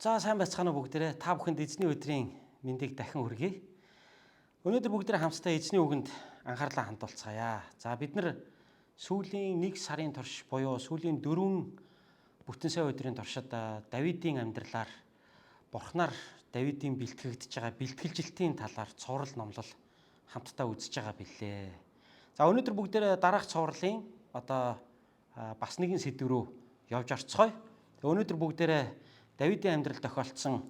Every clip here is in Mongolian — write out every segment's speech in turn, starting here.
За сайн байцгаана уу бүгдээрээ. Та бүхэнд эзний өдрийн мэндийг дахин хүргэе. Өнөөдөр бүгдээрээ хамтдаа эзний үгэнд анхаарлаа хандуулцгаая. За бид нар сүүлийн 1 сарын турш буюу сүүлийн 4 бүтэн сая өдрийн туршид Давидын амьдралаар Бурхнаар Давидын бэлтгэгдэж байгаа бэлтгэлжилтийн талаар цуврал номлол хамтдаа үзэж байгаа билээ. За өнөөдөр бүгдээрээ дараах цувралын бас нэгэн сэдв рүү явж орцгоё. Өнөөдөр бүгдээрээ Давидын амьдрал тохиолдсон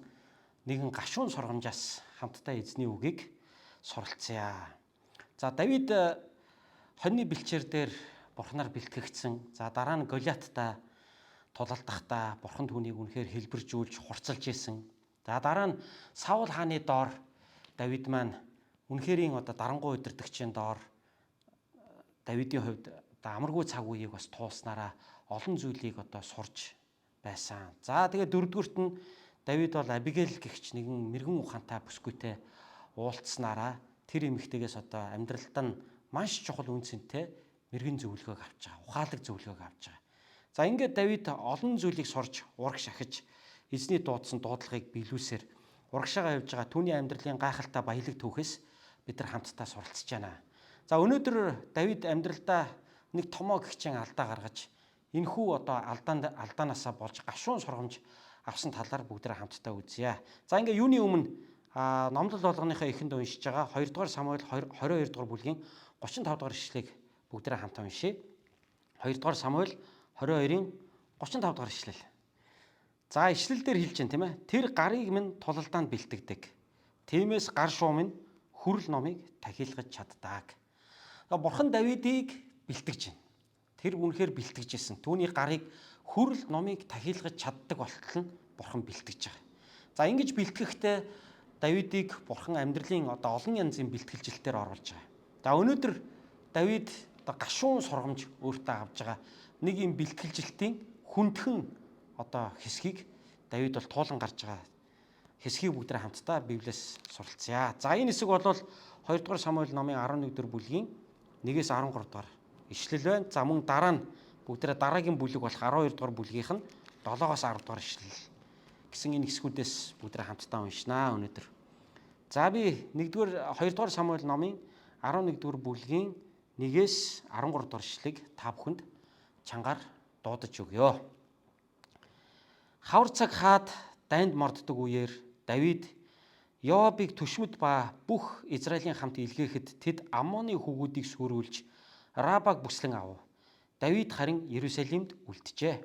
нэгэн гашуун сургамжаас хамтдаа эзний үгийг суралцъя. За Давид хоньны бэлчээр дээр Бурхнаар бэлтгэгдсэн. За дараа нь Голиаттай тулалдахдаа Бурхан түүнийг үнэхээр хэлбэржүүлж хурцлж исэн. За дараа нь Саул хааны доор Давид маань үнэхэрийн дарангуй удирдагчийн доор Давидын хувьд амаргүй цаг үеийг бас тууснараа олон зүйлийг сурж байсан. За тэгээд дөрөвдүгüрт нь Давид бол Абигейл гэгч нэгэн мэрэгэн ухаантай бүсгүйтэй уулзснараа тэр эмэгтэйгээс амьдралд нь маш чухал үн цэнтэй мэрэгэн зөвлөгөөг авч байгаа. Ухаалаг зөвлөгөөг авч байгаа. За ингээд Давид олон зүйлийг сурж, ураг шахиж, эзний дуудсан дуудлагыг биелүүлсээр урагшаага явж байгаа түүний амьдралын гайхалтай баялаг түүхээс бид нар хамтдаа суралцж байна. За өнөөдөр Давид амьдралдаа нэг томоо гэгчийн алдаа гаргаж энэхүү алдаанаасаа болж гашуун сургамж авсан талаар бүгдээ хамтдаа үзье. За ингээ юуны өмнө номлол болгоныхоо эхэнд уншиж байгаа 2 дугаар Самуэль 22 дугаар бүлгийн 35 дугаар ишлэгийг бүгдээ хамтдаа уншийе. 2 дугаар Самуэль 22-ын 35 дугаар ишлэл. За ишлэл дээр хэлж байна тийм ээ. Тэр гарыг минь тулалдаанд бэлтгэдэг. Тиймээс гар шуу минь хүрэл номыг тахилгаж чаддаг. Бурхан Давидыг бэлтгэж байна. Тэр үнэхээр бэлтгэж исэн. Түүний гарыг хүрэл номыг тахилгаж чаддаг болтол нь Бурхан бэлтгэж байгаа. За ингэж бэлтгэхдээ Давидыг Бурхан амьдралын олон янзын бэлтгэлжилтээр оруулж байгаа. За өнөөдөр Давид гашуун сургамж өөртөө авж байгаа нэг юм бэлтгэлжилтийн хүндхэн хэсгийг Давид бол туулан гарч байгаа хэсгийг бүгдээ хамтдаа Библиэс суралцъя. За энэ хэсэг бол 2 дугаар Самуэль номын 11 дугаар бүлгийн 1-ээс 13 дугаар ишлэл байна. За мөн дараа нь бүгдээ дараагийн бүлэг болох 12 дугаар бүлгийнх нь 7-оос 10 дугаар ишлэл гэсэн энэ хэсгүүдээс бүгдээ хамтдаа уншнаа өнөөдөр. За би 2 дугаар Самуэль номын 11 дугаар бүлгийн 1-ээс 13 дугаар ишлэгийг та бүхэнд чангаар дуудаж өгье. Хавар цаг хаад дайнд морддог үеэр Давид Йоабыг төшмөд ба бүх Израилийн хамт илгээхэд тэд Аммоны хүүгүүдийг сүрүүлж Рабаг бүслэн авав. Давид харин Иерусалимд үлджээ.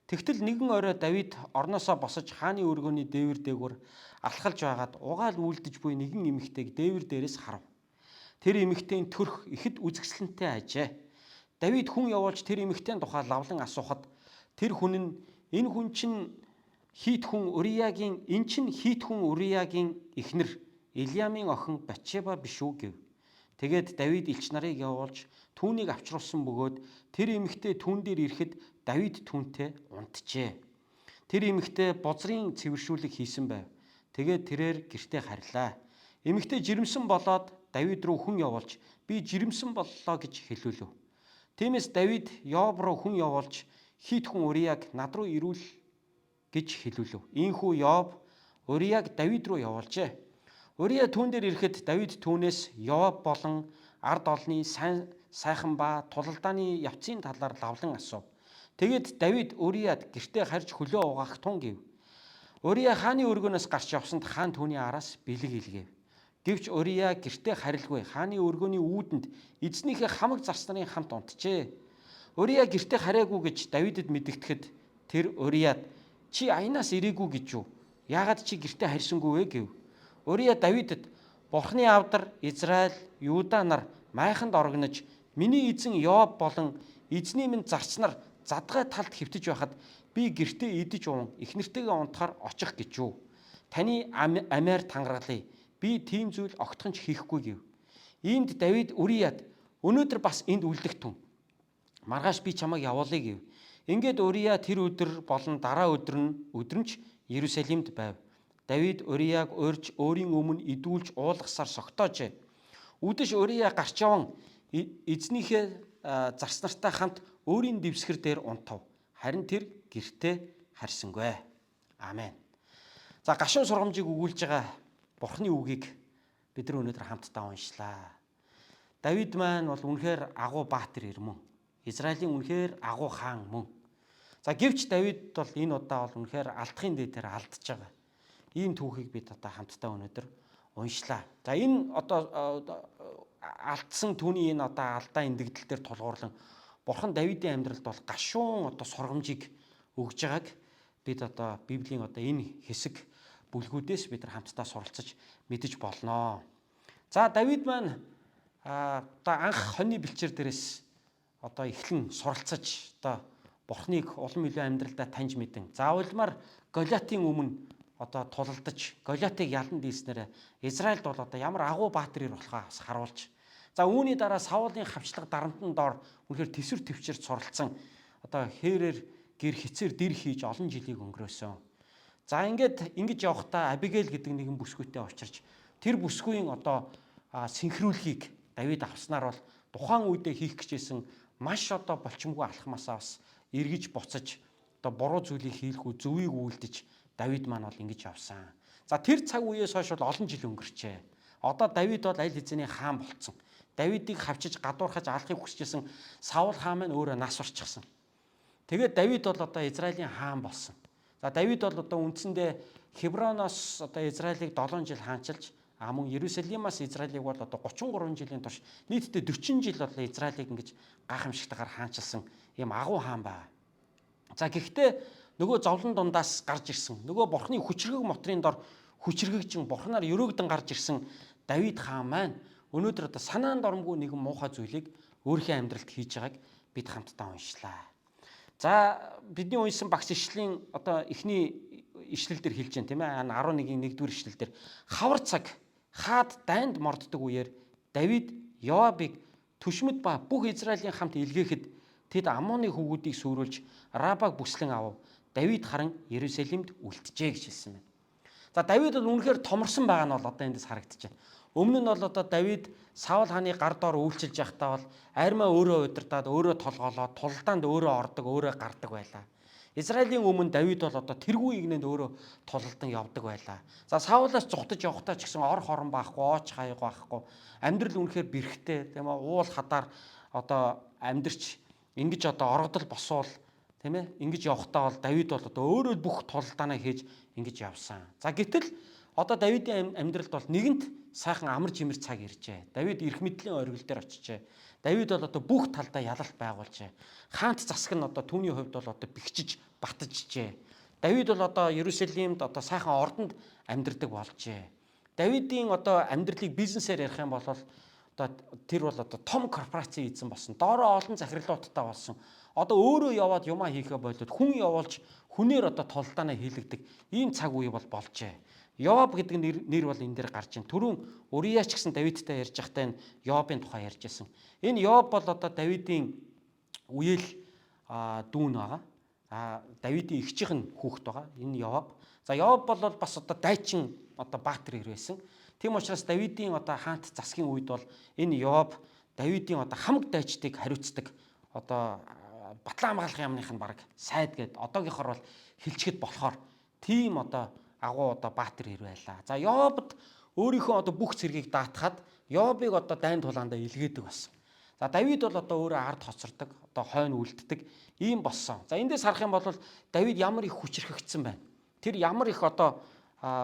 Тэгтэл нэгэн орой Давид орноосоо босож хааны өргөний дээвэр дээгүүр алхалж байгаад угаал үлдэж буй нэгэн эмэгтэйг дээвэр дээрээс харав. Тэр эмэгтэйн төрх ихэд үзэсгэлэнтэй ажээ. Давид хүн явуулж тэр эмэгтэйн тухай лавлан асуухад тэр хүн нь энэ хүн чинь хит хүн Уриягийн эхнэр Илиамын охин Батшеба биш үү гэв. Тэгээд Давид элч нарыг явуулж түүнийг авчруулсан бөгөөд тэр эмэгтэй түүн дээр ирэхэд Давид түүнтэй унтжээ. Тэр эмэгтэй бозрын цэвэршүүлэг хийсэн байв. Тэгээд тэрээр гэртээ харьлаа. Эмэгтэй жирэмсэн болоод Давид руу хүн явуулж би жирэмсэн боллоо гэж хэлүүлв. Тиймээс Давид Йоаб руу хүн явуулж хит хүн Урияг над руу ирүүл гэж хэлүүлв. Ийхүү Йоаб Урияг Давид руу явуулжээ. Урия түүн дээр ирэхэд Давид түүнээс Йоаб болон ард олны сайхан ба тулалдааны явцын талаар лавлан асуув. Тэгээд Давид Урияд гэртээ харж хөлөө угаах тун гэв. Урия хааны өргөнөөс гарч явсанд хаан түүний араас бэлэг илгээв. Гэвч Урия гэртээ харилгүй хааны өргөний үүдэнд эзнийхээ хамаг зарц нарын хамт унтжээ. Урия гэртээ хараагүй гэж Давидэд мэдэгдэхэд тэр Урияд чи аянаас ирээгүй гэж юу? Яагаад чи гэртээ харьсангүй вэ гэв. Урия Давидэд Бурхны авдар Израиль, Юда нар майханд орогнож миний эзэн Йоаб болон эзний минь зарц нар задгай талд хэвтэж байхад би гэртээ идэж уун эхнэртэйгээ унтахаар очих гэж юу? Таны амиар тангаргалъя. Би тийм зүйл огтхон ч хийхгүй гэв. Иймд Давид Урияд өнөөдөр бас энд үлдэх тун. Маргааш би чамайг явуулъя гэв. Ингээд Урия тэр өдөр болон дараа өдрөнч Иерусалимд байв. Давид Урияг урьж өөрийн өмнө идүүлж уулгасаар согтоожээ. Үдэш Урия гарч яван эзнийхээ зарц нартай хамт өөрийн дэвсгэр дээр унтав. Харин тэр гэртээ харьсангүй. Амен. За гашуун сургамжийг өгүүлж байгаа Бурхны үгийг бид нар өнөөдөр хамтдаа уншлаа. Давид маань бол үнэхээр агуу баатар ир мөн. Израилийн үнэхээр агуу хаан мөн. За гэвч Давид бол энэ удаа бол үнэхээр алдахын дээдээр алдж байгаа. Ийм түүхийг бид одоо хамтдаа өнөөдөр уншлаа. За энэ одоо алдсан түүний энэ одоо алдаа эндэгдэл дээр тулгуурлан Бурхан Давидын амьдралд бол гашуун одоо сургамжийг өгж байгааг бид одоо Библийн одоо энэ хэсэг бүлгүүдээс бид нар хамтдаа суралцаж мэдэж болноо. За Давид маань одоо анх хоньны бэлчээр дээрээс одоо эхлэн суралцаж одоо Бурхныг улам илүү амьдралдаа таньж мэдэн. Заавалмаар Голиатын өмнө одоо тулалдаж Голиатыг ялан дийлснээр Израильд бол одоо ямар агуу баатар ир болохоо харуулж. За үүний дараа Саулын хавчлага дарамтны доор үнэхээр төсвөр төвчөрд суралцсан одоо хээрээр гэр хицээр дэр хийж олон жилийг өнгөрөөсөн. За ингэж явхдаа Абигейл гэдэг нэгэн бүсгүйтэй очирч тэр бүсгүйн одоо синхруулхийг Давид авснаар бол тухайн үедээ хийх гэжсэн маш одоо болчмгүй алхмасаа бас эргэж буцаж одоо буруу зүйлийг хийлгүй зөвийг үйлдэж Давид маань бол ингэж явсан. За тэр цаг үеэс хойш бол олон жил өнгөрчээ. Одоо Давид бол аль хэзээний хаан болцсон. Давидыг хавчиж гадуурхаж алахыг хүсэжсэн Саул хаан маань өөрөө нас орчихсон. Тэгээд Давид бол одоо Израилийн хаан болсон. За Давид бол одоо үндсэндээ Хеброноос одоо Израилийг 7 жил хаанчилж мөн Иерусалимаас Израилийг бол одоо 33 жилийн турш нийтдээ 40 жил бол Израилийг ингэж гайхамшигтайгаар хаанчилсан ийм агуу хаан бай. За гэхдээ нөгөө зовлон дундаас гарч ирсэн. Нөгөө Бурхны хүчрхэг мотрын дор хүчрхэгжин Бурхнаар өрөөгдөн гарч ирсэн Давид хаан маань өнөөдөр одоо санаанд оромгүй нэгэн муухай зүйлийг өөрийнхөө амьдралд хийж байгааг бид хамтдаа уншлаа. За бидний уншсан багш ишлэлийн одоо эхний ишлэл дээр хэлж байна тийм ээ 11-ийн 1-р ишлэл дээр хавар цаг хаад дайнд морддог үеэр Давид Йоабыг түшмэд ба бүх Израилийн хамт илгээхэд тэд Аммоны хүүгүүдийг сүрүүлж Рабаг бүслэн авав. Давид харан Иерусалимд үлджээ гэж хэлсэн байна. За Давид бол үнэхээр томорсон байгаа нь бол одоо эндээс харагдаж байна. Өмнө нь бол одоо Давид Саул хааны гар доор үйлчилж явахдаа бол армаа өөрөө удирдаад, өөрөө толгоолоод, тулдаанд өөрөө ордог, өөрөө гардаг байлаа. Израилийн өмнө Давид бол одоо тэргүй игнэнд өөрөө тулалдан явдаг байлаа. За Саулаас зүхтаж явахдаа ч гэсэн ор хорон байхгүй, ооч хаяг байхгүй. Амьдрал үнэхээр бэрхтээ, тийм ээ, уул хадаар одоо амьдрч ингэж одоо оргодол босвол тийм ээ, ингэж явахдаа бол Давид бол одоо өөрөө бүх тулалдаанаа хийж ингэж явсан. За гэтэл одоо Давидын амьдралд бол нэгэнт сайхан амар жимэр цаг иржээ. Давид эрх мэдлийн оргил дээр очижээ. Давид бол одоо бүх талдаа ялалт байгуулжээ. Хаант засаг нь одоо түүний хувьд бол одоо бэхжиж батжжээ. Давид бол одоо Иерусалимд одоо сайхан ордонд амьдардаг болжээ. Давидын одоо амьдралыг бизнесээр ярих юм бол одоо тэр бол одоо том корпорац эзэн болсон. Доороо олон захирлуудтай болсон. Одоо өөрөө яваад юмаа хийхэ болоод хүн явуулж хүнээр одоо толдаанаа хийлэгдэг ийм цаг үе бол болжээ. Йоаб гэдэг нэр бол энэ дээр гарч ийн. Түрүүн Урия ч гэсэн Давидтай ярьж байхдаа энэ Йоабын тухай ярьж байсан. Энэ Йоаб бол одоо Давидын үеэл дүүн байгаа. Давидын эгчийнх хүүхэд байгаа. Энэ Йоаб. За Йоаб бол бас одоо дайчин одоо баатар ир байсан. Тийм учраас Давидын одоо хаант засгийн үед бол энэ Йоаб Давидын одоо хамаг дайчдыг хариуцдаг одоо батлан хамгаалах юмных нь баг сайд гээд одоогийнхоор бол хилчгэд болохоор тийм одоо агуу одоо баатар ир байлаа. За Йоабд өөрийнхөө одоо бүх цэргийг даатахад Йоабыг одоо дайн тулаандаа илгээдэг болсон. За Давид бол одоо өөрөө ард хоцордог, одоо хойно үлддэг ийм болсон. За эндээс харах юм бол Давид ямар их хүчрхэгдсэн байна. Тэр ямар их одоо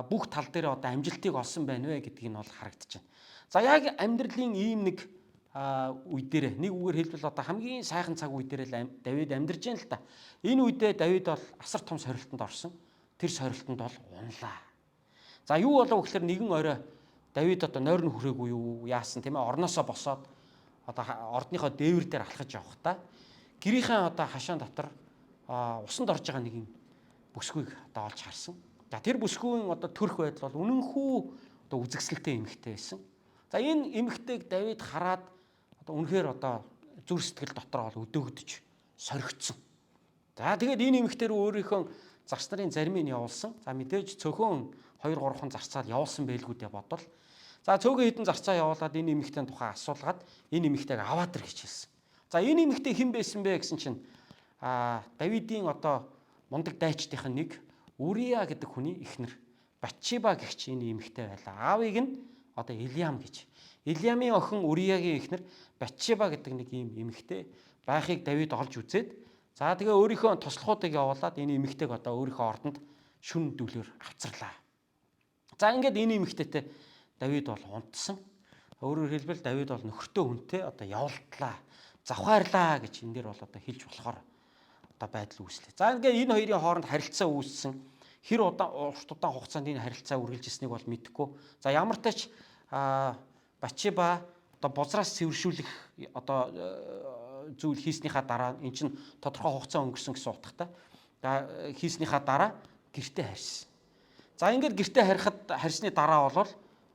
бүх тал дээр одоо амжилтыг олсон байна вэ гэдгийг нь бол харагдаж байна. За яг амьдралын ийм нэг үе дээр нэг үгээр хэлбэл одоо хамгийн сайхан цаг үе дээр л Давид амьдарч байна л та. Энэ үедээ Давид бол асар том сорилтонд орсон. Тэр сорилтонд бол унлаа. За юу болов гэхээр нэгэн орой Давид одоо нойрны хүрээгүй юу яасан тийм ээ орноосоо босоод одоо ордныхоо дээвэр дээр алхаж явхдаа гэрийнхээ одоо хашаан дотор усанд орж байгаа нэгэн бүсгүйг одоо олж харсан. За тэр бүсгүйн одоо төрх байдал бол үнэнхүү одоо үзэгсэлтэй эмэгтэй байсан. За энэ эмэгтэйг Давид хараад одоо үнэхээр одоо зүр сэтгэл дотор бол өдөөгдөж соригдсон. За тэгээд энэ эмэгтэй рүү өөрийнхөө зарц нарын заримыг явуулсан. За мэдээж цөөхөн 2-3 зарцаар явуулсан байлгүй дээ бодвол. За цөөхөн хэдэн зарцаа явуулаад энэ эмэгтэйн тухай асуулгаад энэ эмэгтэйг аваад ир гэж хэлсэн. За энэ эмэгтэй хэн байсан бэ гэсэн чинь Давидын одоо мундаг дайчдынх нь нэг Урия гэдэг хүний эхнэр. Батшиба гэгч энэ эмэгтэй байлаа. Аавыг нь одоо Илиам гэж. Илиамын охин Уриагийн эхнэр Батшиба гэдэг нэг ийм эмэгтэй байхыг Давид олж үзээд за тэгээ өөрийнхөө тослохуудыг явуулаад энэ эмэгтэйг одоо өөрийнхөө ордонд шүн дүлээр авцарлаа. За ингээд энэ эмэгтэйтэй Давид бол унтсан. Өөрөөр хэлбэл Давид бол нөхөртөө хүнтэй одоо явуултлаа, завхаарлаа гэж энэ дээр бол одоо хэлж болохоор одоо байдал үүслээ. За ингээд энэ хоёрын хооронд харилцаа үүссэн. Хэр урт удаан хугацаанд энэ харилцаа үргэлжилсэнийг бол мэдэхгүй. За ямар ч тач Батшиба одоо бузраас цэвэршүүлэх одоо зүйл хийснийхаа дараа эн чинь тодорхой хугацаа өнгөрсөн гэсэн утгатай. За хийснийхаа дараа гэртээ харьсан. За ингээд гэртээ харьсны дараа бол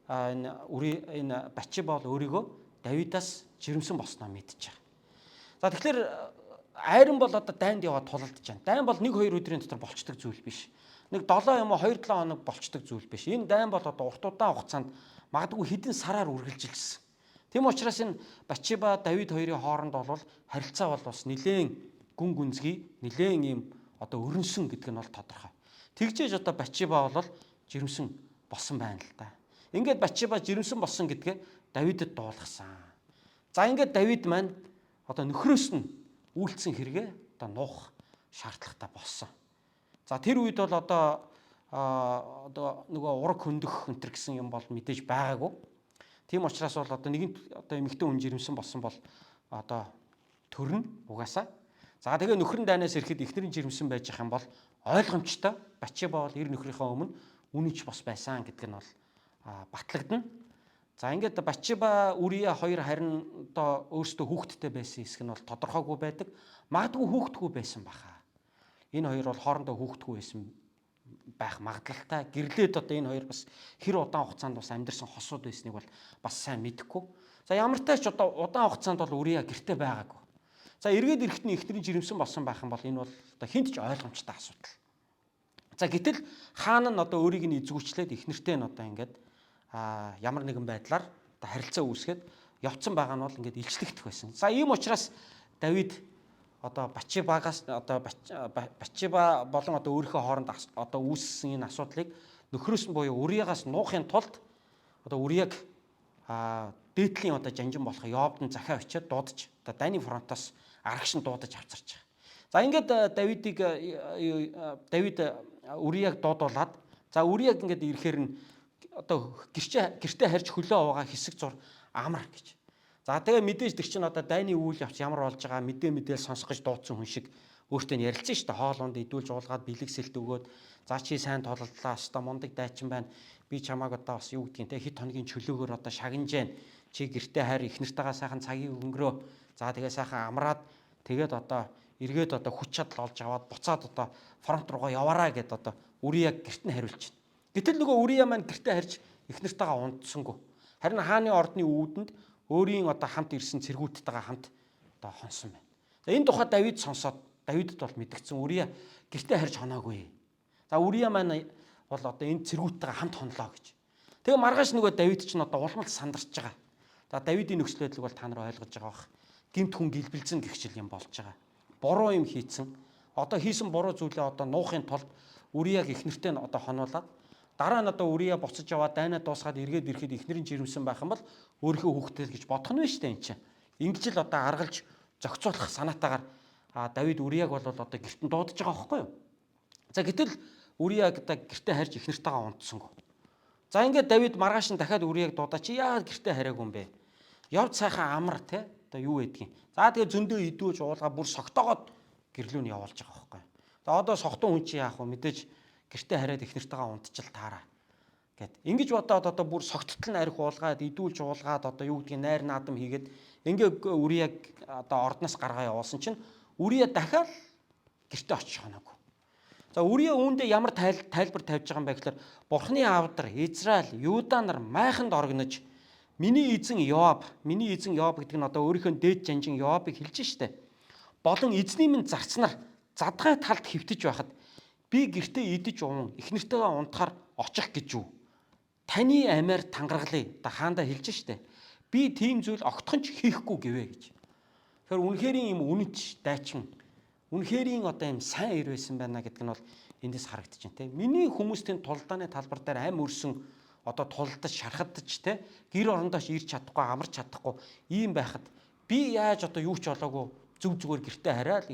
энэ Батшиба бол өөрийгөө Давидаас жирэмсэн болсноо мэдчихэж байгаа. За тэгэхээр айран бол одоо дайнд яваад тулалдаж байна. Дайн бол 1-2 өдрийн дотор болцдог зүйл биш. Нэг 7 юм уу 2-7 хоног болцдог зүйл биш. Энэ дайн бол одоо урт удаан хугацаанд магадгүй хэдэн сараар үргэлжилсэн. Тийм учраас энэ Батшиба Давид хоёрын хооронд бол харилцаа бол бас нэлээд гүн гүнзгий, нэлээд юм одоо өрнсөн гэдэг нь бол тодорхой. Тэгжээж одоо Батшиба бол жирэмсэн болсон байна л да. Ингээд Батшиба жирэмсэн болсон гэдгээ Давидэд дуулгасан. За ингээд Давид маань одоо нөхрөөс нь үйлцсэн хэрэгээ одоо нуух шаардлагатай болсон. За тэр үед бол одоо нөгөө ураг хөндөх өнтер гэсэн юм бол мэдээж байгаагүй. Тийм учраас бол одоо нэгэн одоо эмэгтэй хүн жирэмсэн болсон бол одоо төрнө угаасаа. За тэгээ нөхрөн дайнаас ирэхэд эхнэрийн жирэмсэн байж ах юм бол ойлгомжтой Батшиба бол эр нөхрийнхөө өмнө үнэнч бос байсан гэдэг нь бол батлагдана. За ингээд Батшиба Урия хоёр харин одоо өөрсдөө хүүхэдтэй байсан хэсэг нь бол тодорхойгүй байдаг. Магадгүй хүүхэдгүй байсан баха. Энэ хоёр бол хоорондоо хүүхэдгүй байсан байх магадлалтай. Гэрлээд одоо энэ хоёр бас хэр удаан хугацаанд бас амьдэрсэн хосууд байсныг бол бас сайн мэдэхгүй. За ямар ч тач одоо удаан хугацаанд бол Урия гэртээ байгаагүй. За эргээд ирэхэд нь эхнэрийн жирэмсэн болсон байх юм бол энэ бол одоо хинт ч ойлгомжтой асуудал. За гэтэл хаан нь одоо өөрийг нь эзгүүчлээд эхнэртэй нь одоо ингээд ямар нэгэн байдлаар одоо харилцаа үүсгээд явцсан байгаа нь бол ингээд илчлэгдэх байсан. За ийм учраас Давид одоо Батшибагаас одоо Батшиба болон одоо өөрийнхөө хооронд одоо үүссэн энэ асуудлыг нөхрөөс нь буюу Уриягаас нуухын тулд одоо Уриаг дээдлийн одоо жанжин болох Йоабд нь захиа очиад дуудаж одоо Дайны фронтоос арагш нь дуудаж авчирч байгаа. За ингээд Давид Уриаг дуудуулаад за Уриаг ингээд ирэхээр нь одоо гэртээ харьж хөлөө байгаа хэсэг зур амар гэж. За тэгээ мэдээж тэр чинь одоо Дайны үйл явц ямар болж байгаа мэдээл сонсох гэж дуудсан хүн шиг өөртөө нь ярилцсан шүү дээ. Хоолунд идүүлж уулгаад бэлэгсэлт өгөөд за чи сайн тооллоо өстой мундаг дайчин байна. Би чамааг одоо бас юу гэдгийг те хэд хоногийн чөлөөгөөр одоо шагнаж байна. Чи гэртээ харь их нартайгаа сайхан цагийг өнгөрөө. За тэгээ сайхан амраад тэгээд одоо эргээд одоо хүч чадал олж аваад буцаад одоо фронт руугаа яваараа гэд одоо Урияг гэрт нь хариулж байна. Гэтэл нөгөө Урия маань гэртээ харьж их нартайгаа унтсангүй. Харин хааны ордны үүдэнд өөрийн одоо хамт ирсэн цэргүүдтэйгээ хамт одоо хонсон байна. За энэ тухай Давид сонсоод Давидд бол мэдгдсэн Урия гэртээ харьж хоноогүй. За Урия маань бол одоо энэ цэргүүдтэйгээ хамт хонлоо гэж. Тэгээ маргааш нөгөө Давид ч н одоо улмал сандарч байгаа. За Давидын нөхцөл байдлыг бол та нар ойлгож байгаа бах. Гэмт хүн гэлбэлзэн гихчил юм болж байгаа. Буруу юм хийцэн. Одоо хийсэн буруу зүйлээ одоо нуухын тулд Урияг их нэртэй нь одоо хонуулаад дараа нь одоо Урия буцаж яваад дайнаа дуусгаад эргээд ирэхэд эхнэрийн жирэмсэн байх юм бол өөрийнхөө хүүхдээ гэж бодох нь биш үү энэ чинь. Ингэж л одоо аргалж зохицуулах санаатаагаар Давид Урияг бол одоо гэртэн дуудаж байгаа байхгүй юу. За гэтэл Урияг одоо гэртээ харьж эхнэртэйгээ унтсангүй. За ингээд Давид маргааш нь дахиад Урияг дуудаа чи яагаад гэртээ хараагүй юм бэ? Явд сайхан амар те одоо юу гэдгийг. За тэгээ зөндөө идүүлж уулгаа бүр согтоогоод гэрлүү нь явуулж байгаа байхгүй юу. За одоо согтун хүн чи яах вэ? Мэдээж гэртээ хараад их нартайгаа унтчил таараа гэд. Ингэж бодоод одоо бүр согттол нь арх уулгаад идүүлж уулгаад одоо юу гэдгийг найр наадам хийгээд ингээ Урияг одоо ордноос гаргаа явуулсан чинь Урия дахиад гэртээ очиж хоноогүй. За Урия үүндээ ямар тайлбар тавьж байгаа юм бэ гэхээр Бурхны аавдар Израиль, Юда нар майханд оргинож миний эзэн Йоаб гэдэг нь одоо өөрийнхөө дээд жанжин Йоабыг хэлж штэ. Болон эзний минь зарцнаар задгай талд хөвтөж байхад би гэртээ идэж уун их нэртэйгээ унтахаар очих гэж юу? Таны амиар тангаргалыг одоо хаандаа хэлж штэ. Би тийм зүйл огтхон ч хийхгүй гэвэ гэж. Тэгэхээр үнэхээр юм үнэнч дайчин үнэхэрийн одоо юм сайн ир байсан байна гэдэг нь бол эндээс харагдаж байна те. Миний хүмүүсийн тулдааны талбар дээр амь өрсөн одоо тулдаж шархадж те гэр орондооч ирж чадахгүй амарч чадахгүй ийм байхад би яаж одоо юу ч болоогүй зүг зүгээр гэртээ хараад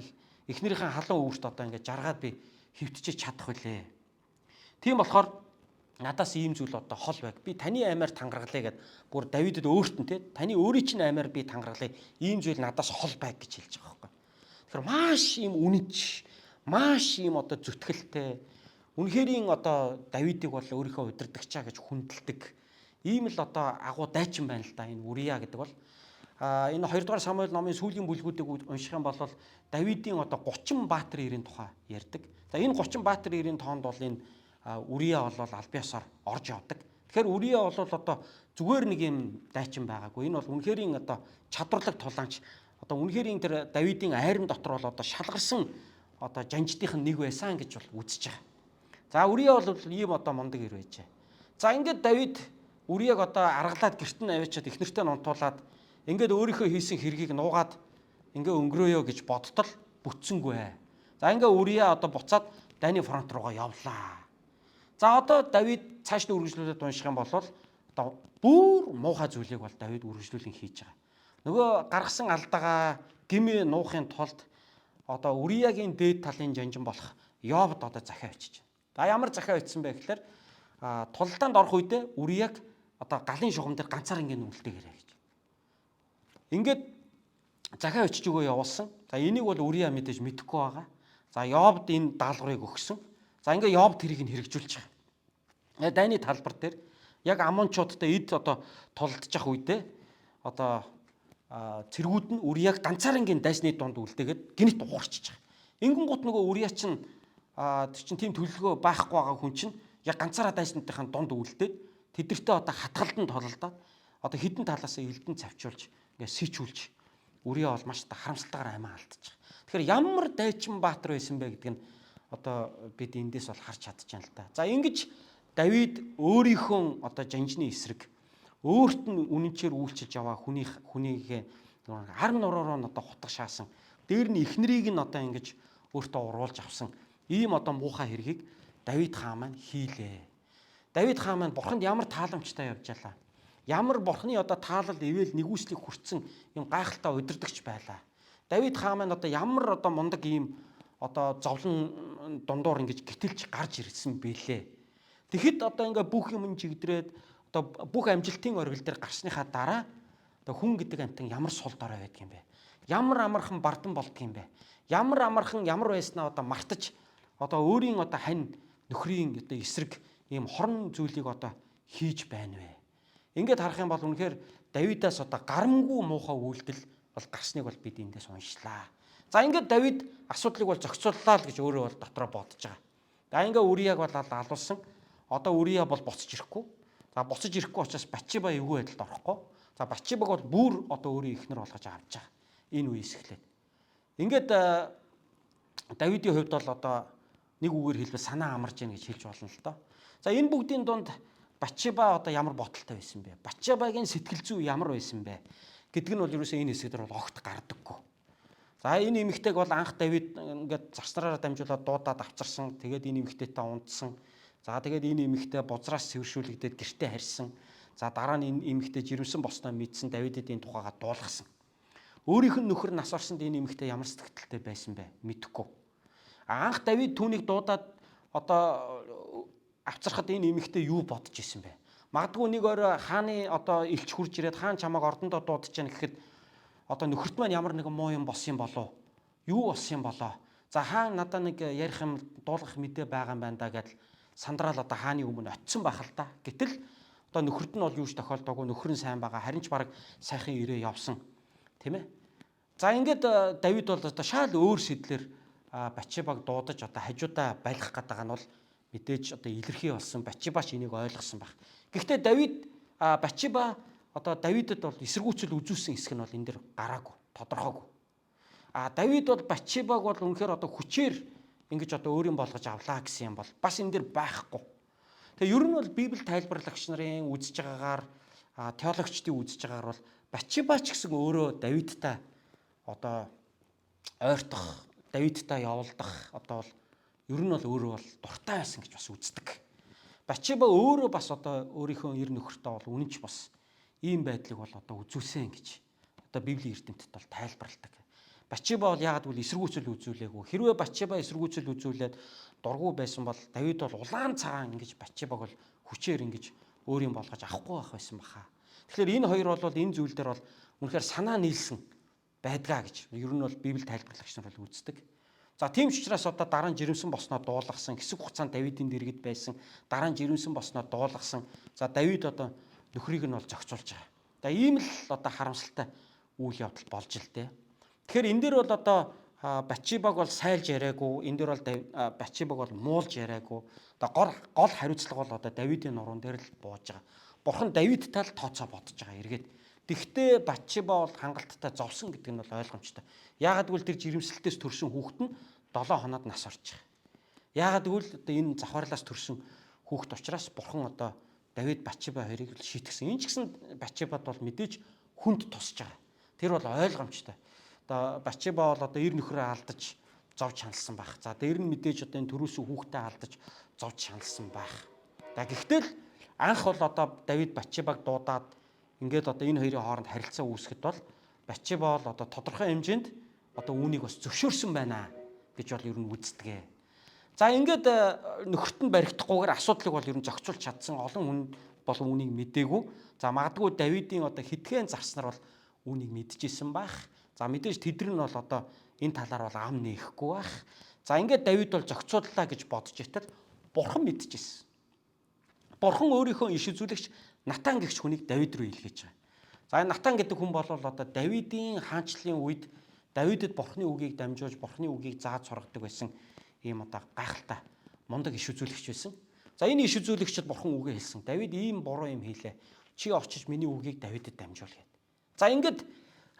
эхнэрийнхээ халуун өвөрт одоо ингээд жаргаад би хөвтөж чадах үлээ. Тийм болохоор надаас ийм зүйл одоо хол байг. Би таны аймаар тангаргалаа гэд бүр Давидд өөрт нь те таны өөрийн чинь аймаар би тангаргалаа. Ийм зүйл надаас хол байг гэж хэлж байгаа байхгүй. Тэгэхээр маш ийм үнэнч, маш ийм одоо зүтгэлтэй. Үнэхэрийн одоо Давидыг бол өөрийнхөө удирдагчаа гэж хүндэлдэг. Ийм л одоо агуу дайчин байна л да энэ Урия гэдэг бол. Энэ 2 дугаар Самуэль номын сүүлийн бүлгүүдийг унших юм бол Давидын одоо 30 баатар ирийн тухай ярьдаг. За энэ 30 баатар ирийн тоонд бол энэ Урия бол албаасаар орж явдаг. Тэгэхээр Урия бол одоо зүгээр нэг юм дайчин байгаагүй. Энэ бол үнэхэрийн одоо чадварлаг тулаанч. Одоо үнэхэрийн тэр Давидын айрын дотор бол одоо шалгарсан одоо жанждынх нь нэг байсан гэж бол үзэж байгаа. За Урия бол ийм одоо мундаг ир байжээ. За ингээд Давид Урияг одоо аргалаад гэрт нь авчиад эхнэртэй нунтуулаад ингээд өөрийнхөө хийсэн хэргийг нуугаад ингээ өнгөрөөё гэж бодтол бүтсэнгүй. За ингээ Урия одоо буцаад дайны фронт руугаа явлаа. За одоо Давид цааш нь үргэлжлүүлээд унших юм бол одоо бүр муухай зүйлийг бол Давид үргэлжлүүлэн хийж байгаа. Нөгөө гаргасан алдагаа гимээ нуухын тулд одоо Уриягийн дээд талын жанжин болох Йовд одоо захиа очиж байна. За ямар захиа очисан бэ гэхээр тулдаанд орох үедээ Урияг одоо галын шугам дээр ганцаар ингээ нүлтээгээрэй гэж. Ингээд захиа очиж өгөө явуулсан. За энийг бол Урия мэдээж мэдэхгүй байгаа. За Йовд энэ даалгаврыг өгсөн. За ингээ Йовд тэрийг нь хэрэгжүүлж байгаа. Дайны талбар дээр яг Амончуудтай эд одоо тулдчих үедээ одоо цэргүүд нь Урияг ганцаарнгийн дайсны дунд үлдээгээд гинт уурчиж байгаа. Ингэн гут нөгөө Урия чинь тэр чинь тийм төлөвлөгөө байхгүй байгаа хүн чинь яг ганцаараа дайснуудынхаа дунд үлдээд тэдэртээ одоо хатгалдан тололдоод одоо хідэн талаас элдэн цавчуулж ингээ сичүүлж Урия бол маш харамсалтайгаар амиа алдчих. Тэгэхээр ямар дайчин баатар байсан бэ гэдэг нь одоо бид эндээс бол харж чадчихна л та. За ингэж Давид өөрийнхөө одоо жанжны эсрэг өөрт нь үнэнчээр үйлчилж яваа хүнийхээ ар нураараа нь одоо хутга шаасан. Дээр нь эхнэрийг нь одоо ингэж өөртөө уруулж авсан. Ийм одоо муухай хэргийг Давид хаан маань хийлээ. Давид хаан маань бурханд ямар тааламжтай явж ялаа. Ямар бурхны одоо таалал ивэл нэгүслийг хүртсэн юм гайхалтай удирдагч байлаа. Давид хаан маань одоо ямар одоо мундаг ийм одоо зовлон дундуур ингэж гитэлж гарч ирсэн бэлээ. Тэгэхэд одоо ингээ бүх юм чигдрээд одоо бүх амжилтын оргил дээр гарсныхаа дараа одоо хүн гэдэг амтан ямар сул дорой байдаг юм бэ? Ямар амархан бардан болдго юм бэ? Ямар амархан ямар байснаа одоо мартаж одоо өөрийн одоо хань нөхрийн одоо эсрэг ийм хорон зүйлийг одоо хийж байна вэ? Ингээд харах юм бол үнэхээр Давидаас одоо гарамгүй муухай үйлдэл бол гарсныг бол бид эндээс уншлаа. За ингээд Давид асуудлыг бол зохицууллаа л гэж өөрөө бол дотроо бодож байгаа. За ингээд Урияг бол алуулсан. Одоо Урия бол буцаж ирэхгүй. За буцаж ирэхгүй учраас Батшеба эвгүй байдалд орохгүй. За Батшебаг бол бүр одоо өөрийн эхнэр болгож авч байгаа. Энэ үеэс эхлээд. Ингээд Давидын хувьд бол одоо нэг үгээр хэлбэл санаа амарч яах гэж хэлж болно л доо. За энэ бүгдийн дунд Батшеба одоо ямар бодолтой байсан бэ? Батшебагийн сэтгэл зүй ямар байсан бэ? Гэдг нь бол ерөөсөө энэ хэсгээр бол огт гардаггүй. За энэ эмэгтэйг бол анх Давид ингээд зарснараараа дамжуулаад дуудаад авчирсан. Тэгээд энэ эмэгтэйтэй унтсан. За тэгээд энэ эмэгтэй бузраас цэвэршүүлэгдээд гэртээ харьсан. За дараа нь энэ эмэгтэй жирэмсэн босноо мэдсэн Давидэд энэ тухайга дуулгасан. Өөрийнх нь нөхөр нас орсонд энэ эмэгтэй ямар сэтгэлтэй байсан бэ? Мэдэхгүй. Анх Давид түүнийг дуудаад одоо авчрахад энэ эмэгтэй юу бодож исэн бэ? Магадгүй нэг орой хааны одоо элч хурж ирээд хаан чамааг ордондоо дуудаж яана гэхэд одоо нөхөрт маань ямар нэгэн муу юм болсон болов? Юу болсон болоо? За хаан надаа нэг ярих юм дуулгах мэдээ байгаа юм байна да гэдэл сандраал одоо хааны өмнө очисон байх л да. Гэтэл одоо нөхөрт нь бол юуж тохиолдоогүй нөхөр нь сайн байгаа. Харин ч баг сайхан ирээ явсан. Тийм ээ. За ингээд Давид бол одоо шал өөр сэтлэр Батшебаг дуудаж одоо хажуудаа байлгах гэдэг нь бол мэдээж одоо илэрхий болсон. Батшебач энийг ойлгосон баг. Гэхдээ Давид Батшеба одоо Давидэд бол эсэргүүцэл үзүүлсэн хэсэг нь бол энэ дэр гараагүй, тодорхойгүй. Давид бол Батшебаг бол үнэхээр одоо хүчээр ингэж одоо өөрийн болгож авлаа гэсэн юм бол бас энэ дэр байхгүй. Тэгээ ер нь бол Библи тайлбарлагч нарын үзэж байгаагаар теологчдын үзэж байгаагаар бол Батшеба ч гэсэн өөрөө Давидтай одоо ойртох Давидтай явуулдах одоо бол ер нь бол өөрөө бол дуртай байсан гэж бас үздэг. Батшеба өөрөө бас одоо өөрийнхөө эр нөхөртөө бол үнэнч бас ийм байдлыг бол одоо үзүүлсэн гэж одоо Библийн эрдэмтэд бол тайлбарладаг. Батшеба бол яагаад гэвэл эсэргүүцэл үзүүлээгүй. Хэрвээ Батшеба эсэргүүцэл үзүүлээд дургу байсан бол Давид бол улаан цагаан ингэж Батшебаг бол хүчээр ингэж өөрийн болгож авахгүй байх байсан баха. Тэгэхээр энэ хоёр бол энэ зүйл дээр бол үнэхээр санаа нийлсэн байдгаа гэж ер нь бол Библи тайлбарлагч нар бол үздэг. За тийм ч учраас одоо дараа нь жирэмсэн босноо дуулгасан хэсэг хугацаанд Давидын дэргэд байсан. Дараа нь жирэмсэн босноо дуулгасан. За Давид одоо нөхрийг нь бол зохицуулж байгаа. За ийм л одоо харамсалтай үйл явдал болж л дээ. Тэгэхээр энэ дээр бол одоо Батшебаг бол сайлж яриаггүй. Энэ дээр бол Батшебаг бол муулж яриаггүй. Одоо гол хариуцлага бол одоо Давидын нуруунд дээр л бууж байгаа. Бурхан Давидтай л тооцоо бодож байгаа эргээд. Тэгвэл Батшеба бол хангалттай зовсон гэдэг нь бол ойлгомжтой. Яагаад гэвэл тэр жирэмслэлтээс төрсэн хүүхэд нь 7 хоноод нас орж байгаа. Яагаад гэвэл одоо энэ завхаарлаас төрсэн хүүхэд учраас Бурхан одоо Давид Батшеба хоёрыг л шийтгсэн. Энэ ч гэсэн Батшебад бол мэдээж хүнд тусж байгаа. Тэр бол ойлгомжтой. Одоо Батшеба бол одоо эр нөхрөө алдаж зовж шаналсан байх. За дээр нь мэдээж одоо энэ төрөөсөө хүүхдээ алдаж зовж шаналсан байх. За гэхдээ л анх бол одоо Давид Батшебаг дуудаад ингээд одоо энэ хоёрын хооронд харилцаа үүсгэхэд бол Батшеба бол одоо тодорхой хэмжээнд одоо үүнийг бас зөвшөөрсөн байна гэж бол ер нь үздэг. За ингээд нөхөрт нь баригдахгүйгээр асуудлыг бол ер нь зохицуулж чадсан олон хүн бол үүнийг мэдээгүй. За магадгүй Давидын одоо хитгэн зарснаар бол үүнийг мэдчихсэн байх. За мэдээж тэдэр нь бол одоо энэ талаар бол ам нээхгүй байх. За ингээд Давид бол зохицууллаа гэж бодож итэл Бурхан мэдчихсэн. Бурхан өөрийнхөө иш үзүүлэгч Натан гэгч хүнийг Давид руу илгээж байгаа. За энэ Натан гэдэг хүн бол одоо Давидын хаанчлалын үед Давидэд Бурханы үгийг дамжуулж Бурханы үгийг зааж сургадаг байсан ийм одоо гайхалтай мундаг иш үзүүлэгч байсан. За энэ иш үзүүлэгчд Бурхан үгээ хэлсэн. Давид ийм буруу юм хийлээ. Чи очиж миний үгийг Давидэд дамжуул гэв. За ингээд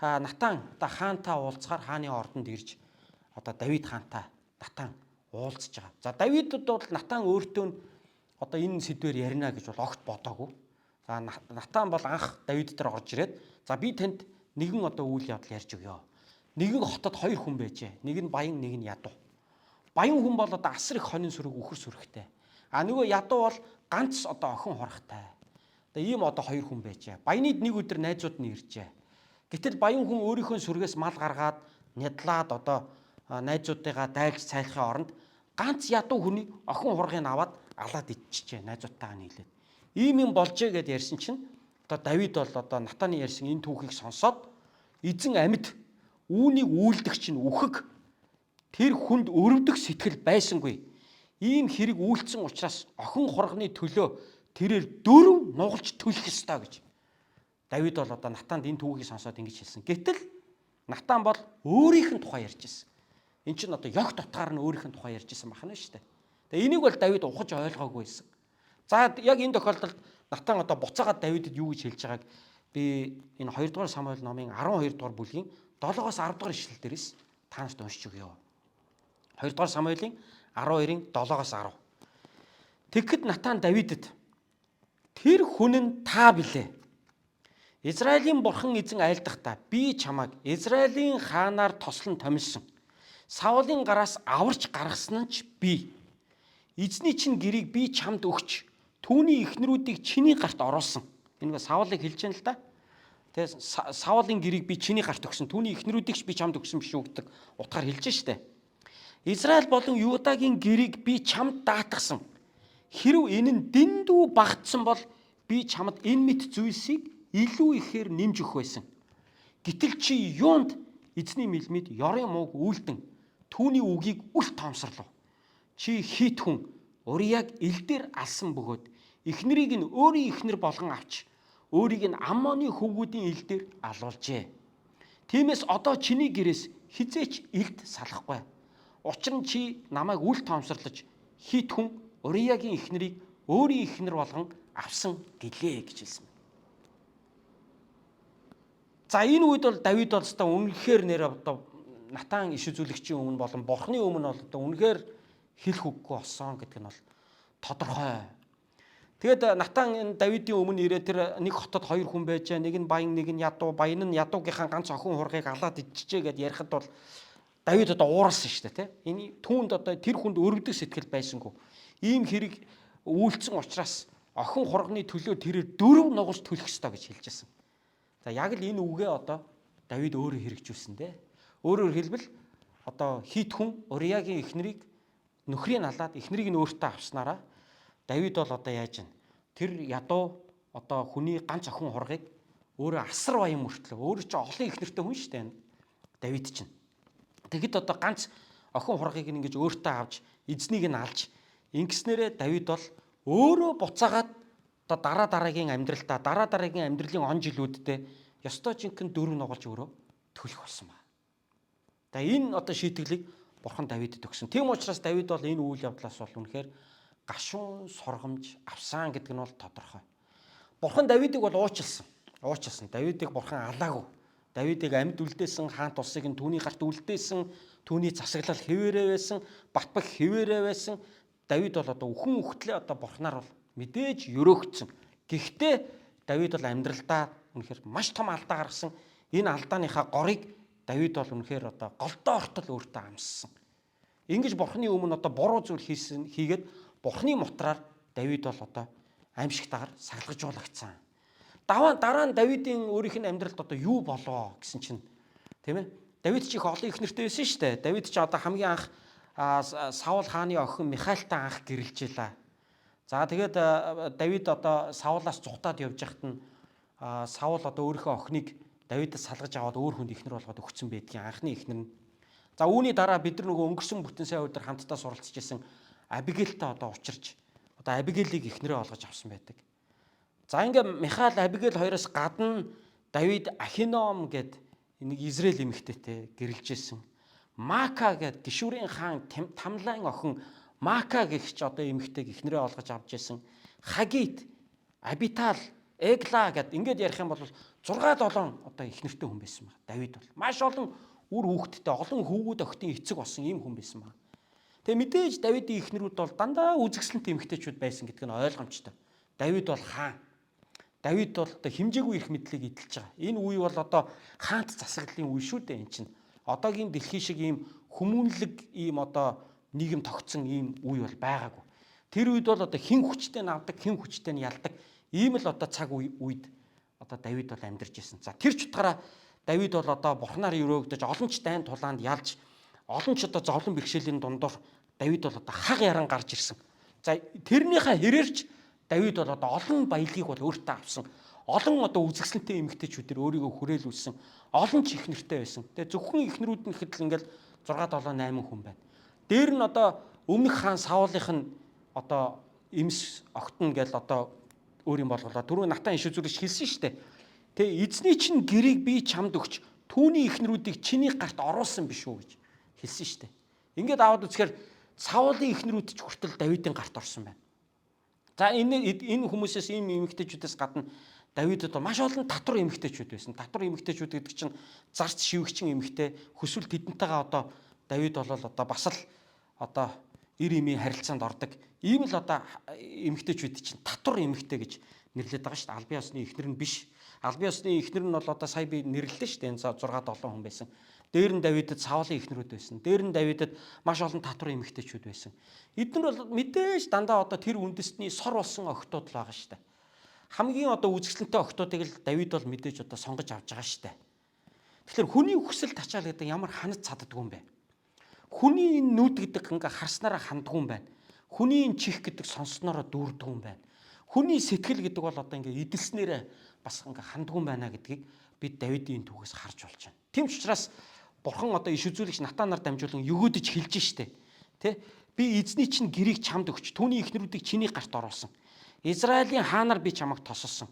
Натан одоо хаантай уулзахаар хааны ордонд ирж одоо Давид хаантай Натан уулзж байгаа. За Давидд бол Натан өөртөө одоо энэ сэдвээр ярина гэж бол огт бодоогүй. За Натан бол анх Давид дээр орж ирээд за би танд нэгэн одоо үйл явдал ярьж өгье. Нэгэн хотод хоёр хүн байжээ. Нэг нь баян, нэг нь ядуу. Баян хүн бол одоо асар их хонин сүрэг үхэр сүрэгтэй. А нөгөө ядуу бол ганц одоо охин хорхтой. Одоо ийм одоо хоёр хүн байжээ. Баяныг нэг өдөр найзууд нь иржээ. Гэтэл баян хүн өөрийнхөө сүргээс мал гаргаад нядлаад одоо найзуудтайгаа дайлж цайлахын оронд ганц ядуу хүний охин хургыг аваад алаад идчихжээ найзуудтайгаа нийлээд. Ийм юм болжээ гэд ярьсан чинь одоо Давид бол одоо Натаны ярьсан энэ түүхийг сонсоод эзэн амьд үүнийг үйлдэх чинь үхэг тэр хүнд өрөвдөх сэтгэл байсангүй. Ийм хэрэг үйлцсэн учраас охин хурганы төлөө тэрээр 4 нугалж төлөх ёстой гэж. Давид бол одоо Натанд энэ түүхийг сонсоод ингэж хэлсэн. Гэтэл Натан бол өөрийнх нь тухай ярьж ирсэн. Энд чинь одоо ёг дотгаар нь өөрийнх нь тухай ярьж ирсэн бахна шүү дээ. Тэгээ энийг бол Давид ухаж ойлгоогүй байсан. За яг энэ тохиолдолд Натан одоо буцаагаад Давидэд юу гэж хэлж байгааг би энэ 2 дугаар Самуэль номын 12 дугаар бүлгийн 7-оос 10 дугаар ишлэл дээрээс та нарт уншиж өгье. 2 дугаар Самуэлийн 12-ын 7-оос 10. Тэгэхэд Натан Давидэд тэр хүн нь та билээ. Израилийн бурхан эзэн айлдахдаа би чамайг Израилийн хаанаар тослон томилсон. Саулын гараас аварч гаргасан нь ч би. Эзний чинь гэрийг би чамд өгч түүний эхнэрүүдийг чиний гарт оруулсан. Энэ Саулыг хэлж яана л да. Тэгээ Саулын гэрийг би чиний гарт өгсөн. Түүний эхнэрүүдийг би чамд өгсөн биш үү гэдэг утгаар хэлж штэ. Израиль болон Юдагийн гэрийг би чамд даатгсан. Хэрв энэ нь дэндүү багтсан бол би чамд энэ мэт зүйлсийг илүү ихээр нэмж өгөх байсан. Гэтэл чи юунд эзний мэлмид ёрын мууг үйлдэн түүний үгийг үл тоомсорлоо. Чи хит хүн Урияг элдээр алсан бөгөөд эхнэрийг нь өөрийн эхнэр болгон авч өөрийг нь Аммоны хөвгүүдийн элдээр алуулжээ. Тиймээс одоо чиний гэрээс хизээч элд салахгүй. Учир нь чи намайг үл тоомсорлож хит хүн Уриягийн эхнэрийг өөрийн эхнэр болгон авсан гэлээ гэж хэлсэн. За энэ үед бол Давид бол өстой үнэхээр нэр одоо Натан иш үзүүлэгчийн өмнө болон Бурхны өмнө бол одоо үнэхээр хэлэх үггүй болсон гэдэг нь бол тодорхой. Тэгэд Натан энэ Давидын өмнө ирээ тэр нэг хотод хоёр хүн байж, нэг нь баян, нэг нь ядуу. Баян нь ядуугийнхаа ганц охин хургийг алаад идчихжээ гэд ярихад бол Давид одоо ууралсан шүү дээ, тэ. Энэ түүнд одоо тэр хүнд өргөдөг сэтгэл байсангүй. Ийм хэрэг үйлцэн учраас охин хурганы төлөө тэрээр 4 нугалж төлөх ёстой гэж хэлжсэн. За яг л энэ үгээ одоо Давид өөрөө хэрэгжүүлсэн дээ. Өөрөөр хэлбэл одоо хит хүн Уриагийн эхнэрийг нөхрийг алаад эхнэрийг нь өөртөө авснараа Давид бол одоо яаж вэ? Тэр ядуу одоо хүний ганц охин хургыг өөрөө асар баян мөртлөө өөрөө ч олон их нэртэй хүн шүү дээ. Давид чинь. Тэгэд одоо ганц охин хургыг ингэж өөртөө авч эзнийг нь алж ингэснээрээ Давид бол өөрөө буцаагаад одоо дараагийн дараагийн амьдралын он жилүүддээ ёстой жинхэнэ 4 нугалж өөрөө төлөх болсон ба. Тэгээ энэ одоо шийтгэлийг Бурхан Давидэд өгсөн. Тийм учраас Давид бол энэ үйл явдлаас бол үнэхээр гашуун сургамж авсан гэдэг нь бол тодорхой. Бурхан Давидыг бол уучлсан. Давидыг Бурхан алаагүй. Давидыг амьд үлдээсэн, хаант улсыг нь түүний гарт үлдээсэн, түүний засаглал хэвээрээ байсан, батбаг хэвээрээ байсан. Давид бол одоо үхэн үхтлээ одоо Бурханаар бол мэдээж өрөөгдсөн. Гэхдээ Давид бол амьдралдаа үнэхээр маш том алдаа гаргасан. Энэ алдааныхаа горыг Давид бол үнэхээр одоо голдоо ортол өөртөө амссан. Ингэж Бурханы өмнө одоо буруу зүйл хийгээд Бурханы мутраар Давид бол одоо аимшигтайгаар сахилгажуулагдсан. Дараа нь Давидын өөрийнх нь амьдралд одоо юу болоо гэсэн чинь тийм ээ. Давид ч их олон их нэртэй байсан шүү дээ. Давид ч одоо хамгийн анх Саул хааны охин Михаилтай анх гэрэлжээлээ. За тэгээд Давид одоо Саулаас зүхтаад явж байхад нь Саул одоо өөрийнхөө охиныг Давидаас салгаж аваад өөр хүнд ихнэр болгоод өгсөн байдгийн анхны ихнэр нь. За үүний дараа бид нар нөгөө өнгөрсөн бүтэн сая өдөр хамтдаа суралцж байсан Абигейлтэй одоо учирч одоо Абигейлийг ихнэрээ олгож авсан байдаг. За ингээ Михаил Абигейл хоёроос гадна Давид Ахином гэд нэг Израиль эмэгтэйтэй гэрэлжсэн. Мака гэд Гишүүрийн хаан Тамлайн охин Мака гэгч одоо эмэгтэйг ихнэрээ олгож авч ирсэн. Хагит, Абитал, Эгла гэд ингээд ярих юм бол 6-7 одоо ихнэртэй хүн байсан баг. Давид бол маш олон үр хүүхэдтэй, олон хөвгүүд охтын эцэг болсон ийм хүн байсан баг. Тэгээ мэдээж Давидын ихнэрүүд бол дандаа үзэсгэлэнтэй эмэгтэйчүүд байсан гэдэг нь ойлгомжтой. Давид бол хаан. Давид бол одоо хэмжээгүй их мэдлийг эдэлж байгаа. Энэ үе бол одоо хаант засаглалын үе шүү дээ энэ чинь. Одоогийн дэлхий шиг ийм хүмүүнлэг ийм одоо нийгэм тогтсон ийм үе бол байгаагүй. Тэр үед бол одоо хэн хүчтэй навдаг, хэн хүчтэй нь ялдаг ийм л одоо цаг үед одоо Давид бол амьдарч ирсэн. За тэр ч утгаараа Давид бол одоо Бурханаар өрөөгдөж олон ч дайн тулаанд ялж олон ч одоо зовлон бэрхшээлийн дундуур Давид бол одоо хаг яран гарч ирсэн. За тэрнийхээ хэрээрч Давид бол одоо олон баялагийг бол өөртөө авсан. Олон одоо үзэсгэлэнтэй эмэгтэйчүүдээр өөрийгөө хүрээлүүлсэн. Олон ч их нэртэй байсан. Тэгээ зөвхөн ихнэрүүд нь гэхэд л ингээл 6 7 8 хүн байна. Дээр нь одоо өмнөх хаан Саулынх нь одоо эмс огтн гэл одоо өөр юм болголоо. Түрүү Натан иш үзүүлэгч хэлсэн шүү дээ. Тэгээ эзний чинь гэрийг би чамд өгч түүний ихнэрүүдийг чиний гарт оруулсан биш үү гэж хэлсэн шүү дээ. Ингээд аваад үзэхээр Саулын ихнэрүүд ч хүртэл Давидын гарт орсон байна. За энэ хүмүүсээс ийм эмэгтэйчүүдээс гадна Давид одоо маш олон татвар эмэгтэйчүүд байсан. Татвар эмэгтэйчүүд гэдэг чинь зарц шивгчин эмэгтэй хүсвэл тэдэнтэйгээ одоо Давид бол одоо бас л одоо эр эмийн харилцаанд ордог. Ийм л одоо эмэгтэйчүүд чинь татвар эмэгтэй гэж нэрлэдэг байгаа шүү дээ. Албан ёсны эхнэр нь биш. Албан ёсны эхнэр нь бол одоо сая би нэрлэлээ шүү дээ. Энэ 6 7 хүн байсан. Дээр нь Давидэд Саулын эхнэрүүд байсан. Дээр нь Давидэд маш олон татвар эмэгтэйчүүд байсан. Эдгээр бол мэдээж дандаа одоо тэр үндэстний сор болсон охтууд л байгаа шүү дээ. Хамгийн одоо үзэсгэлэнтэй охтуудыг л Давид бол мэдээж одоо сонгож авч байгаа шүү дээ. Тэгэхээр хүний хүсэл тачаал гэдэг ямар ханад цаддаг юм бэ? Хүний энэ нүд гэдэг ингээ харснараа ханддаг юм байна. Хүний энэ чих гэдэг сонсноороо дүүрдэг юм байна. Хүний сэтгэл гэдэг бол одоо ингээ эдэлснээрээ бас ингээ ханддаг юм байна гэдгийг бид Давидын түүхээс харж болж байна. Тийм ч учраас Бурхан одоо иш үзүүлэгч Натанаар дамжуулан өгөөдөж хэлж штэ. Тэ? Би эзний чинь гэрийг чамд өгч түүний ихнэрүүдийг чиний гарт оруулсан. Израилийн хаанаар би чамайг тосолсон.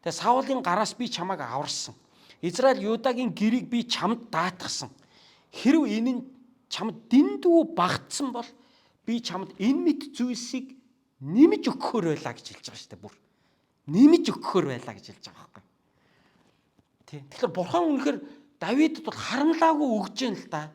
Тэгээ Саулын гараас би чамайг аварсан. Израиль Юдагийн гэрийг би чамд даатгсан. Хэрв энэ нь чамд дэндүү багтсан бол би чамд энэ мэд зүйлсийг нэмж өгөхөөр байлаа гэж хэлж байгаа шүү дээ бүр. Нэмж өгөхөөр байлаа гэж хэлж байгаа байхгүй. Тий. Тэгэхээр Бурхан үнэхээр Давидд бол харамлаагүй өгж जैन л да.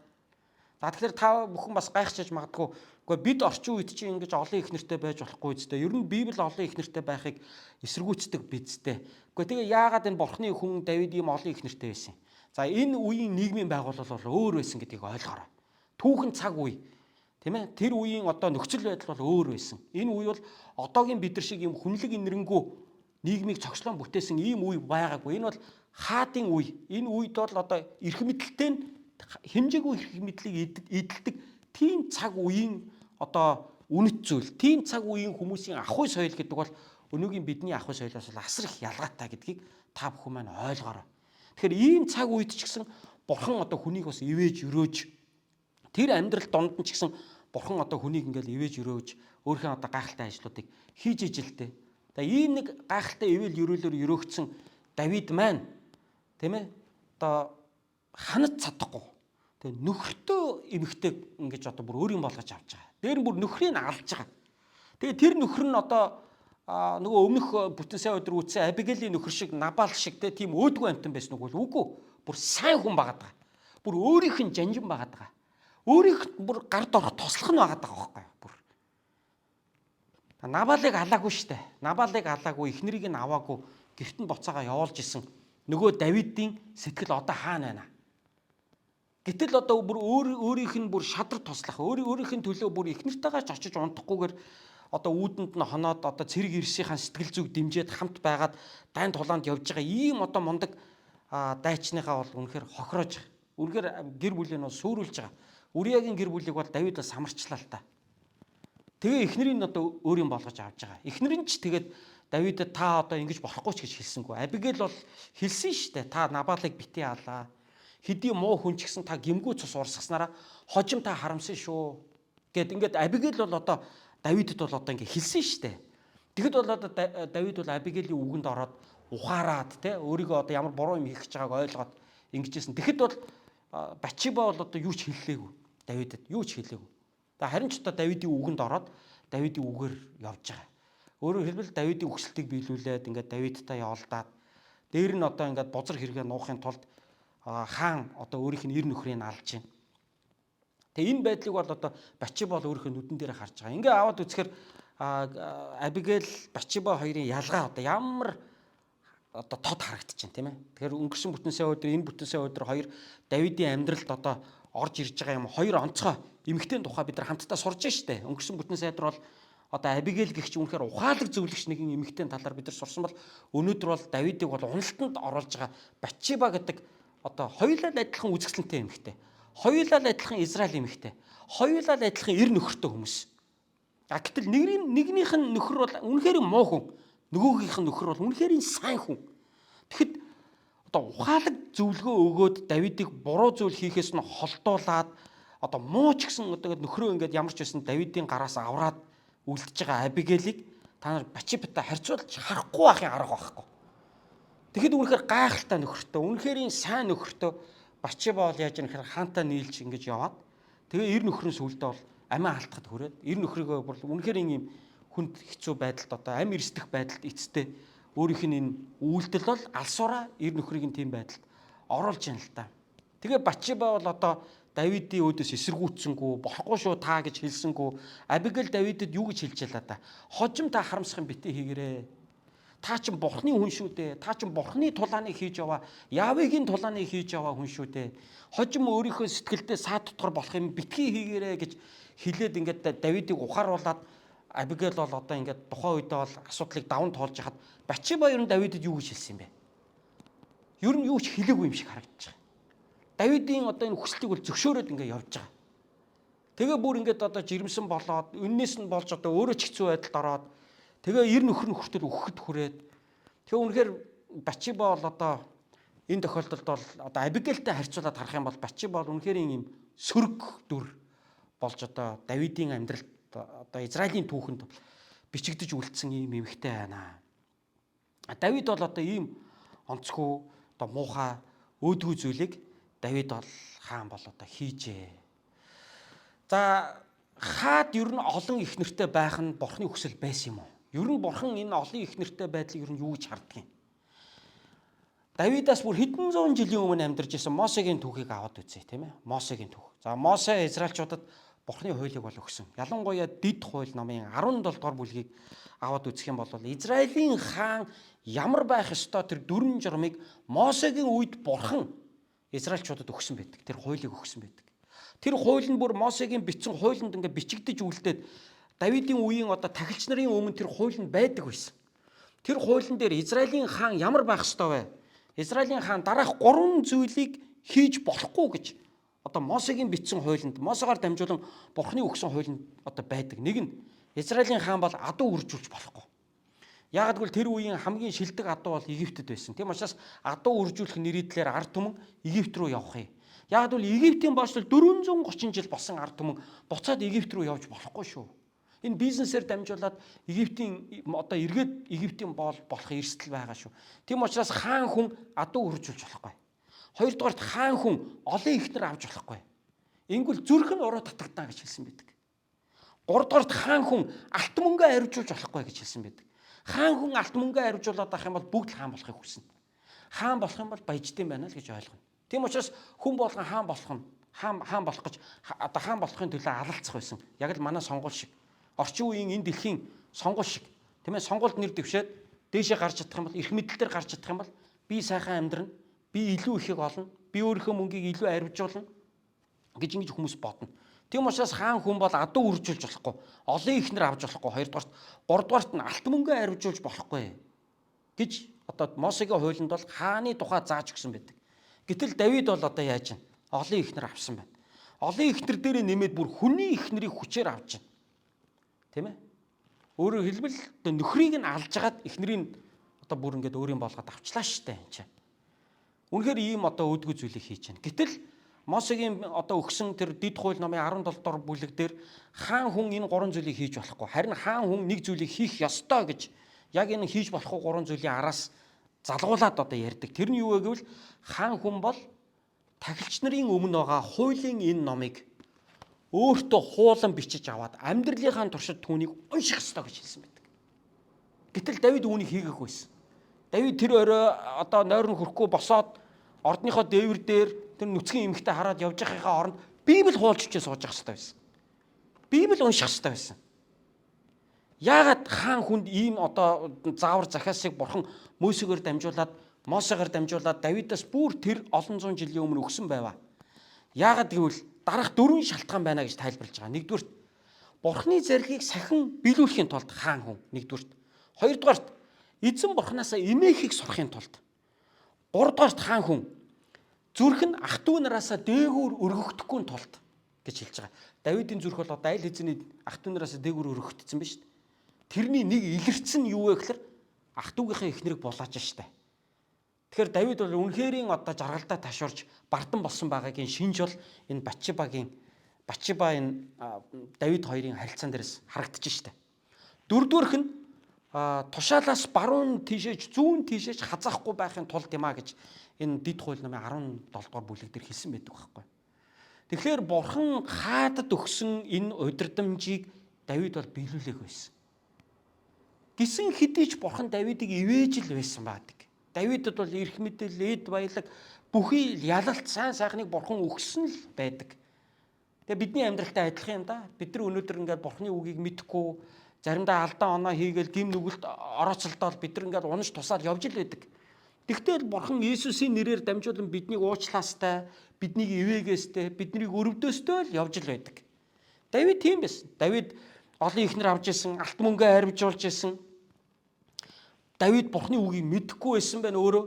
За тэгэхээр та бүхэн бас гайхчихж магадгүй. Гэхдээ бид орчин үед чинь ингэж олон их нэртэй байж болохгүй зү. Ер нь Библи олон их нэртэй байхыг эсэргүүцдэг бидтэй. Гэхдээ тэгээ яагаад энэ Бурханы хүн Давид ийм олон их нэртэй байсан юм? За энэ үеийн нийгмийн байгууллага бол өөр байсан гэдгийг ойлгоорой. Түүхэн цаг үе, тийм ээ? Тэр үеийн одоо нөхцөл байдал бол өөр байсан. Энэ үе бол одоогийн бид нар шиг юм хүнлэг инэрэнгүү нийгмийг цогцлон бүтээсэн ийм үе байгаагүй. Энэ бол хаадын үе. Энэ үед бол одоо эрх мэдэлтэй нь хэмжээгүй эрх мэдлийг эдэлдэг тийм цаг үеийн одоо үнэт зүйл. Тийм цаг үеийн хүмүүсийн ахуй соёл гэдэг бол өнөөгийн бидний ахуй соёлоос бол асар их ялгаатай гэдгийг та бүхэн маань ойлгоорой. Тэгэхээр ийм цаг үед ч гэсэн бурхан одоо хүнийг бас ивэж өрөөж тэр амьдрал донд нь ч гэсэн бурхан одоо хүнийг ингээл ивэж өрөөж өөрийнхөө одоо гайхалтай ажлуудыг хийж ижилтэй. Тэгээ ийм нэг гайхалтай ивэл өрөөлөөр өрөөгдсөн Давид маань тийм ээ одоо ханаж чадахгүй. Тэгээ нөхөртөө эмэгтэй ингэж одоо бүр өөрийн болгож авч байгаа. Дээр нь бүр нөхрийг алж байгаа. Тэгээ тэр нөхөр нь одоо нөгөө өмнөх бүтэн сайн өдөр үтсэн Абигелийн нөхөр шиг Набал шиг тийм өөдгөө амтан байсан уу? Үгүй. Бүр сайн хүн байгаад байгаа. Бүр өөрийнх нь жанжин байгаад байгаа. Өөрийнх нь бүр гард орох тослох нь байгаад байгаа байхгүй бүр. Набалыг алаагүй штэ. Набалыг алаагүй, эхнэрийг нь аваагүй, гэрт нь буцаага явуулж исэн. Нөгөө Давидын сэтгэл одоо хаана байна? Гэтэл одоо бүр өөрийнх нь бүр шадар туслах, өөрийнх нь төлөө бүр эхнэртэйгээ ч очиж унтахгүйгээр одоо үүдэнд нь хоноод одоо цэрэг ирсийнхаа сэтгэл зүг дэмжиж хамт байгаад дайн тулаанд явж байгаа ийм одоо мундаг дайчныхаа бол үнэхээр хохироож байгаа. Үнэхээр гэр бүлийг нь сүрүүлж байгаа. Үриагийн гэр бүлийг бол Давид бас самарчлаа л та. Тэгээ эхнэрийг нь одоо өөрийн болгож авч байгаа. Эхнэр нь ч тэгээд Давидэд та одоо ингэж болохгүй ч гэж хэлсэнгүй. Абигейл бол хэлсэн штэ. Та Набалыг битгий алаа. Хэдий муу хүн ч гэсэн та гимгүү цус урсгаснараа хожим та харамсан шүү. Гэт ингээд Абигейл бол одоо Давидэд бол одоо ингэ хэлсэн штэ. Тэгэхэд бол одоо Давид бол Абигелийн үгэнд ороод ухаарад те өөрийгөө одоо ямар буруу юм хийх гэж байгааг ойлгоод ингэжсэн. Тэгэхэд бол Батшеба бол одоо юу ч хэллээгүй. Давидэд юу ч хэлээгүй. Харин ч одоо Давидын үгэнд ороод Давидын үгээр явж байгаа. Өөрөөр хэлбэл Давидын өгсөлтийг биелүүлээд ингээд Давидтай явуулдаад дээр нь одоо ингээд бузар хэрэгээ нуухын тулд хаан одоо өөрийнх нь эр нөхрийг алж байна. Тэгээ энэ байдлыг бол одоо Батшеба бол өөрийнхөө нүдэн дээр харж байгаа. Ингээ аваад үзэхээр Абигейл Батшеба хоёрын ялгаа одоо ямар одоо тод харагдчихэв тийм ээ. Тэгэхээр өнгөрсөн бүтэн сая өдөр энэ бүтэн сая өдөр хоёр Давидын амьдралд одоо орж ирж байгаа юм хоёр онцгой эмэгтэй тухай бид нар хамтдаа сурж штэ. Өнгөрсөн бүтэн сая өдөр бол одоо Абигейл гихч үнэхээр ухаалаг зөвлөгч нэгэн эмэгтэй талаар бид нар сурсан бол өнөөдөр бол Давидыг бол уналтанд оруулж байгаа Батшеба гэдэг одоо хоёулаа л адилхан үзэсгэлэнтэй эмэгтэй. Хоёулаа л адилхан Израиль эмэгтэй. Хоёулаа л адилхан эр нөхөртэй хүмүүс. Гэтэл нэгнийх нь нөхөр бол үнэхээр муу хүн. Нөгөөгийнх нь нөхөр бол үнэхээр сайн хүн. Тэгэхэд одоо ухаалаг зөвлөгөө өгөөд Давидыг буруу зүйл хийхээс нь холдуулаад одоо муу ч гэсэн одоо нөхрөө ингээд ямар ч байсан Давидын гараас авраад үлдэж байгаа Абигейлийг та нар Батшебатай харьцуулж харахгүй байхын арга байхгүй. Тэгэхэд үнэхээр гайхалтай нөхөртөө, үнэхээр сайн нөхөртөө Батшеба бол яаж нэхэр хаантаа нийлж ингэж яваад тэгээ эр нөхрийн сүлдээ бол амиа алдахад хүрээд эр нөхрийгөө бүр үнэхээр ийм хүнд хэцүү байдалд одоо амь эрсдэх байдалд эцтэй өөрийнх нь энэ үйлдэл бол алсураа эр нөхрийг нь тийм байдалд оруулж яана л та. Тэгээ Батшеба бол одоо Давидын өөдөөс эсэргүүцсэнгүү, болохгүй шүү та гэж хэлсэнгүү. Абигейл Давидэд юу гэж хэлж ялаа та? Хожим та харамсахын битээ хийгэрээ. Та чинь бурхны хүн шүү дээ. Та чинь бурхны тулааныг хийж яваа. Явигийн тулааныг хийж яваа хүн шүү дээ. Хожим өөрийнхөө сэтгэлдээ саад дотор болох юм битгий хийгэрээ гэж хэлээд ингээд Давидыг ухааруулад Абигейл бол одоо ингээд тухайн үедээ бол асуудлыг даван тоолж хахад Батшеба ер нь Давидэд юу гэж хэлсэн юм бэ? Ер нь юу ч хэлээгүй юм шиг харагдаж байгаа. Давидын одоо энэ хүслийг бол зөвшөөрөөд ингээд явж байгаа. Тэгээ бүр ингээд одоо жирэмсэн болоод өннөөс нь болж одоо өөрөө ч хэцүү байдалд ороод тэгээ эр нөхөр нь хүртэл өгөхөд хүрээд тэгээ үнэхээр Батшеба бол одоо энэ тохиолдолд бол одоо Абигейлтэй харьцуулаад харах юм бол Батшеба бол үнэхээр ийм сөрөг дүр болж одоо Давидын амьдралд одоо Израилийн түүхэнд бичигдэж үлдсэн ийм эмэгтэй байна. Давид бол одоо ийм онцгүй одоо муухай өөдгөө зүйлийг Давид бол хаан бол одоо хийжээ. За хаад ер нь олон их нэртэй байх нь бурхны хүсэл байсан юм уу? Ер нь бурхан энэ олон их нэртэй байдлыг ер нь юу гэж харддаг юм? Давидаас бүр хэдэн зуун жилийн өмнө амьдарч исэн Мосегийн түүхийг аваад үзье тийм ээ. Мосегийн түүх. За Мосе Израильчуудад бурхны хуулийг бол өгсөн. Ялангуяа Дэд хууль номын 17 дугаар бүлгийг аваад үзэх юм бол Израилийн хаан ямар байх ёстой тэр дүрм журмыг Мосегийн үед бурхан Израильчуудад өгсөн байдаг. Тэр хуулийг өгсөн байдаг. Тэр хууль нь бүр Мосегийн бичсэн хуулинд ингээд бичигдэж үлдээд Давидын үеийн одоо тахилч нарын өмнө тэр хууль нь байдаг байсан. Тэр хуулийн дээр Израилийн хаан ямар байх ёстой вэ? Израилийн хаан дараах 3 зүйлийг хийж болохгүй гэж одоо Мосегийн бичсэн хуулинд Мосегаар дамжуулан Бурхны өгсөн хуулинд одоо байдаг. Нэг нь Израилийн хаан бол адуу үржүүлж болохгүй. Яг гэвэл тэр үеийн хамгийн шилдэг адуу бол Египтэд байсан. Тийм учраас адуу үржүүлэх нэрийдлэр ард түмэн Египт рүү явах юм. Яг гэвэл Египтийн боочлол 430 жил болсон ард түмэн буцаад Египт рүү явж болохгүй шүү. Энэ бизнесээр дамжуулаад Египтийн одоо эргээд Египтийн болох эрсдэл байгаа шүү. Тийм учраас хаан хүн адуу үржүүлж болохгүй. Хоёрдугаарт хаан хүн олон ихнэр авч болохгүй. Ингэвэл зүрх нь уруу татагдана гэж хэлсэн байдаг. Гуравдугаарт хаан хүн алт мөнгө арвижуулж болохгүй гэж хэлсэн байдаг. Хаан хүн алт мөнгө арвижуулаад авах юм бол бүгд л хаан болохыг хүснэ. Хаан болох юм бол баяждсан байна л гэж ойлгоно. Тийм учраас хүн болгон хаан болох гэж одоо хаан болохын төлөө алалцах байсан. Яг л манай сонгуул шиг. Орчин үеийн энэ дэлхийн сонгуул шиг. Тийм ээ, сонгуульд нэр дэвшээд дээшээ гарч чадах юм бол, эрх мэдэлээр гарч чадах юм бол би сайхан амьдрна, би илүү ихийг олно, би өөрийнхөө мөнгийг илүү арвижуулна гэж ингэж хүмүүс бодно. Тийм учраас хаан хүн бол адуу үржүүлж болохгүй, олон ихнэр авч болохгүй, хоёрдугаарт, гуравдугаарт нь алт мөнгө арвижуулж болохгүй гэж одоо Мосегийн хуулинд бол хааны тухай зааж өгсөн байдаг. Гэтэл Давид бол одоо яаж вэ? Олон ихнэр авсан байна. Олон ихнэр дээрээ нэмээд бүр хүний ихнэрийг хүчээр авч байна. Тийм ээ? Өөрөөр хэлбэл одоо нөхрийг нь алж агаад ихнэрийг одоо бүр ингээд өөрийн болгоод авчлаа штэ энэ чинь. Үнэхээр ийм одоо өөдгөө зүйлийг хийж байна. Гэтэл Мосегийн одоо өгсөн тэр Дэд хууль номын 17 дугаар бүлэг дээр хаан хүн энэ 3 зүйлийг хийж болохгүй. Харин хаан хүн нэг зүйлийг хийх ёстой гэж яг энэ хийж болохгүй 3 зүйлийн араас залгуулад одоо ярьдаг. Тэр нь юу вэ гэвэл хаан хүн бол тахилч нарын өмнө байгаа хуулийн энэ номыг өөртөө хуулан бичиж аваад амьдралынхаа туршид түүнийг унших ёстой гэж хэлсэн байдаг. Гэтэл Давид үүнийг хийгээгүйсэн. Давид тэр орой одоо нойр нь хөрөхгүй босоод ордныхоо дээвэр дээр тэр нүцгэн эмхтэй хараад явж байхынхаа оронд Библи хуулж бичиж сууж явах хэрэгтэй байсан. Библи унших хэрэгтэй байсан. Яагаад хаан хүнд ийм одоо заавар захиасыг бурхан Мөсегээр дамжуулаад Мосегаар дамжуулаад Давидаас бүр тэр олон зуун жилийн өмнө өгсөн байваа. Яагаад гэвэл дараах 4 шалтгаан байна гэж тайлбарлаж байгаа. Нэгдүгürt бурханы зарилыг сахин биелүүлэхийн тулд хаан хүн. Нэгдүгürt. Хоёрдугаарт эзэн бурханаасаа эмээхийг сурахын тулд. Гуравдугаарт хаан хүн зүрх нь ах トゥ нараасаа дээгүүр өргөгдөхгүй тулд гэж хэлж байгаа. Давидын зүрх бол одоо аль хэзээний ах トゥ нараасаа дээгүүр өргөгдсөн ба шүү дээ. Тэрний нэг илэрсэн юу вэ гэхээр ах トゥ гийнхаа эхнэрийг булааж штэ. Тэгэхээр Давид бол үнэхэрийн одоо жаргалдаа ташуурж бардам болсон байгаагийн шинж бол энэ Батшеба энэ Давид хоёрын харилцаан дээрээс харагдаж штэ. Дөрөвдүгээрх нь тушаалаас баруун тийшээж зүүн тийшээж хазаахгүй байхын тулд юм а гэж энэ Дэд хууль намын 17 дугаар бүлэг дээр хэлсэн байдаг байхгүй. Тэгэхээр бурхан хаадад өгсөн энэ удирдамжийг Давид бол биелүүлээг байсан. Гисэн хэдий ч бурхан Давидыг ивэж л байсан байдаг. Давидд бол эрх мэдэл, эд баялаг бүхий ялалт сайн сайхныг бурхан өгсөн л байдаг. Тэгээ бидний амьдралтай адилхан юм да. Бид нар өнөөдөр ингээд бурханы үгийг мэдэхгүй заримдаа алдаа оноо хийгээл гим нүгэлт орооцолдоод бид нар ингээд унаж тусаад явж л байдаг. Тэгвэл бурхан Иесусийн нэрээр дамжуулан биднийг уучлаастай, биднийг ивээгээстэй, биднийг өрөвдөөстэй л явж л байдаг. Давид тийм байсан. Давид олон ихнэр авч исэн, алт мөнгө арвижуулж исэн. Давид бурхны үгийг мэдэхгүй байсан байна өөрөө.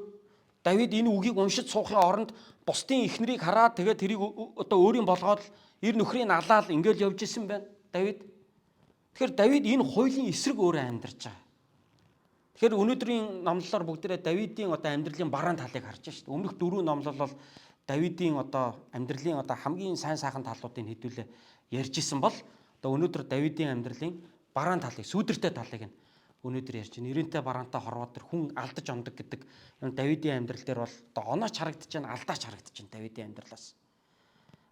Давид энэ үгийг уншиж суухын оронд бусдын ихнэрийг хараад тэгээд тэрийг одоо өөрийн болгоод эр нөхрийг алаал ингээл явж исэн байна. Давид. Тэгэхээр Давид энэ хуулийн эсрэг өөрөө амьдарч байгаа. Тэгэхээр өнөөдрийн номлолоор бүгдээрээ Давидын одоо амьдралын бараан талыг харж байна шүү дээ. Өмнөх 4 номлол бол Давидын одоо амьдралын одоо хамгийн сайн сайхан талуудыг хэдүүлээ ярьж исэн бол одоо өнөөдөр Давидын амьдралын бараан талыг, сүүдэртэй талыг нь өнөөдөр ярьж байна. Нэрэнтэй бараантай хорвоод тэр хүн алдаж ондог гэдэг энэ Давидын амьдрал дээр бол одоо онооч харагдаж байна, алдаач харагдаж байна Давидын амьдралаас.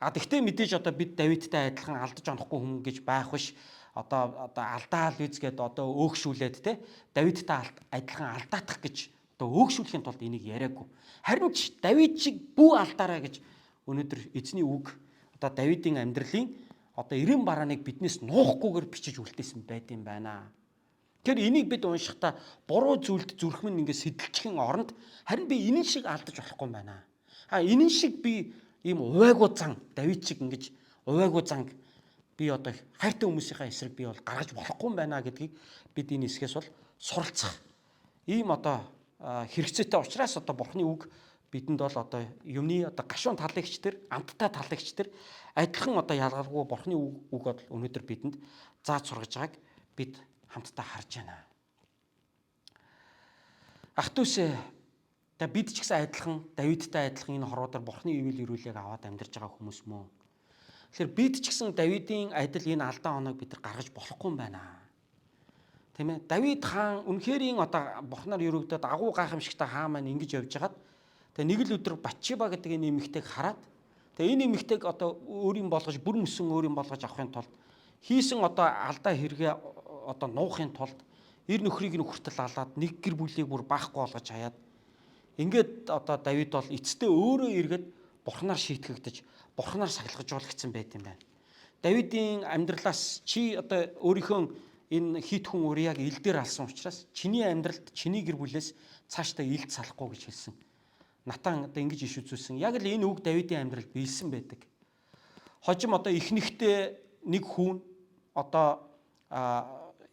Тэгтээ мэдээж одоо бид Давидтай адилхан алдаж онохгүй хүн гэж байх биш. Одоо алдаал үзгээд одоо өөгшүүлээд те Давидтай адилхан алдаатах гэж одоо өөгшүүлэхийн тулд энийг яриаггүй. Харин ч Давид шиг бүү алдаарай гэж өнөөдөр эзний үг одоо Давидын амьдралын одоо 90 барааныг биднээс нуухгүйгээр бичиж үлдээсэн байт юм байна. Тэгэхээр энийг бид уншихдаа буруу зүйлд зүрхмэн ингээд сэтэлчихэн оронд харин би энэ шиг алдаж болохгүй юм байна. Энэ шиг би ийм увайгуу зан Давид шиг ингэж увайгуу занг би одоо хайртай хүмүүсийнхаа эсрэг би бол гаргаж болохгүй юм байна гэдгийг бид энэ хэсгээс бол суралцах. Ийм одоо хэрэгцээтэй учраас одоо Бурхны үг бидэнд бол одоо юмны одоо гашуун талагч тэр, амттай талагч тэр адилхан одоо ялгалгүй Бурхны үг бол өнөөдөр бидэнд зааж сургаж байгааг бид хамтдаа харж байна. Ах トゥ усээ бид ч гэсэн адилхан Давидтай адилхан энэ хорвоодоор Бурхны ивэл ирүүлэг аваад амьдарч байгаа хүмүүс мөн. Тэгэхээр бид ч гэсэн Давидын адил энэ алдаа оноог бид нар гаргаж болохгүй юм байна. Тийм ээ. Давид хаан үнэхэрийн одоо Бурхнаар өргөдөд агуу гайхамшигтай хаан маань ингэж явж хагаад тэгээ нэг л өдөр Батшеба гэдэг энэ эмэгтэйг хараад тэгээ энэ эмэгтэйг одоо өөрийн болгож бүр мөсөн өөрийн болгож авахын тулд хийсэн одоо алдаа хэрэгээ одоо нуухын тулд эр нөхрийг нь хүртэл алаад нэг гэр бүлийг бүр баахгүй болгож хаяад ингээд одоо Давид бол эцэстээ өөрөө эргээд Бурхнаар шийтгэгдэж Бурхнаар сахилгажуулагдсан байт юм байна. Давидын амьдралаас чи одоо өөрийнхөө энэ хит хүн Урияг илдээр алсан учраас чиний амьдралд чиний гэр бүлээс цаашдаа илд салахгүй гэж хэлсэн. Натан одоо ингэж иш үзүүлсэн. Яг л энэ үг Давидын амьдралд биелсэн байдаг. Хожим одоо ихнэхтэй нэг хүн одоо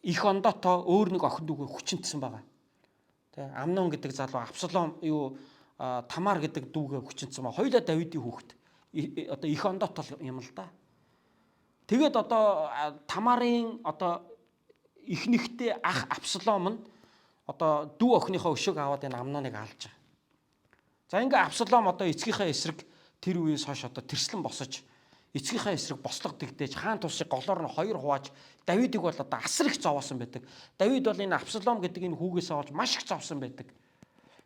их ондоотоо өөр нэг охин дүүгээ хүчинтсэн байгаа. Тэ Амнон гэдэг залуу Абсалом Тамар гэдэг дүүгээ хүчинтсэн ба хоёулаа Давидын хүүхэд одоо их ондоотол юм л да. Тэгээд одоо Тамарын одоо ихнэхтэй ах Абсалом нь одоо дүү охиныхоо өшөөг аваад энэ Амноныг алж байгаа. За ингээ Абсалом одоо эцгийнхээ эсрэг тэр үеэс хойш одоо тэрслэн босож эцгийнхээ эсрэг бослого дэгдээж хаан тусыг голоор нь хоёр хувааж Давидыг бол одоо асар их зовоосон байдаг. Давид бол энэ Абсалом гэдэг энэ хүүгээс олж маш их зовсон байдаг.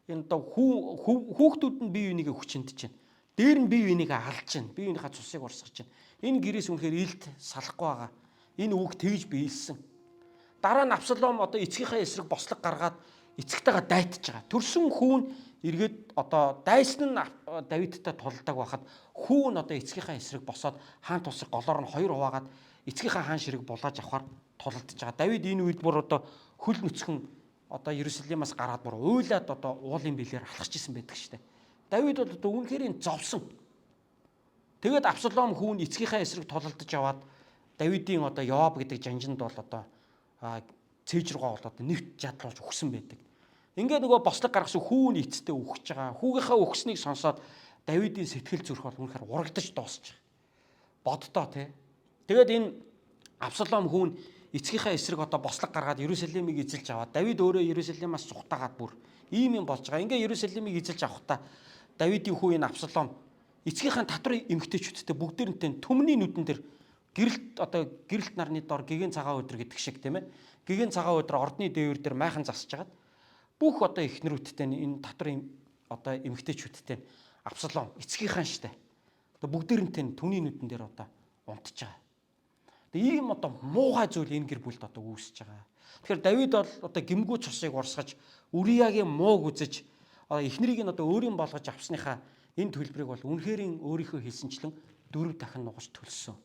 Энэ одоо хүүхдүүд нь бие бинийгээ хүчинтэж байна. Дээр нь бие бинийгээ алж байна. Бие биенийхээ цусыг урсгаж байна. Энэ гэрээс үнэхээр илт салахгүй байгаа. Энэ үг тэгж биелсэн. Дараа нь Абсалом одоо эцгийнхээ эсрэг бослого гаргаад эцэгтэйгээ дайтаж байгаа. Төрсөн хүүн эргээд одоо дайсан нь Давидтай тулдаг байхад хүүн одоо эцгийнхээ эсрэг босоод хаан тусыг голоор нь хоёр хуваагаад эцгийнхээ хаан ширэг булааж авахар тулалдаж байгаа. Давид энэ үед бүр одоо хөл нүцгэн одоо Иерусалимаас гараад бүр уйлаад одоо уулын билээр алхаж исэн байдаг штэ. Давид бол одоо үнэхээр зовсон. Тэгээд Абсалом хүүн эцгийнхээ эсрэг тулалдаж аваад Давидын одоо Йоаб гэдэг жанжинд бол одоо цээж руугаа болоод нэгт жадлуулж өгсөн байдаг. Ингээд нөгөө бослог гаргасан хүүн эцэстээ өгч байгаа. Хүүгийнхаа өгснийг сонсоод Давидын сэтгэл зүрх бол үнэхээр урагдаж дуусч байгаа. Боддоо тий. Тэгээд энэ Абсалом хүүн эцгийнхээ эсрэг одоо бослог гаргаад Иерусалимыг эзэлж аваад Давид өөрөө Иерусалимаас цухтаагаад бүр ийм юм болж байгаа. Ингээд Иерусалимыг эзэлж авахдаа Давидын хүү энэ Абсалом эцгийнхээ татвар эмгтээчүүдтэй бүгдээрнтэй төмний нүдэн дээр гэрэлт нарны дор гэгэн цагаан өдөр гэдэг шиг тийм ээ. Гэгэн цагаан өдөр ордны дээвэр дээр майхан засж хагаад бүх одоо эхнэрүүдтэй энэ татвар одоо эмгтээчүүдтэй Абсалом эцгийнхээ штэ. Одоо бүгдээрнтэй түүний нүдэн дээр одоо унтж байгаа. Тэгээ ийм одоо муухай зүйл энэ гэр бүлд одоо үүсэж байгаа. Тэгэхээр Давид бол одоо гимгүү цусыг урсгаж Уриягийн мууг үзэж эхнэрийг нь одоо өөрийн болгож авсныхаа энэ төлбөрийг бол үнэхэрийн өөрийнхөө хэлсэнчлэн 4 дахин нугаж төлсөн.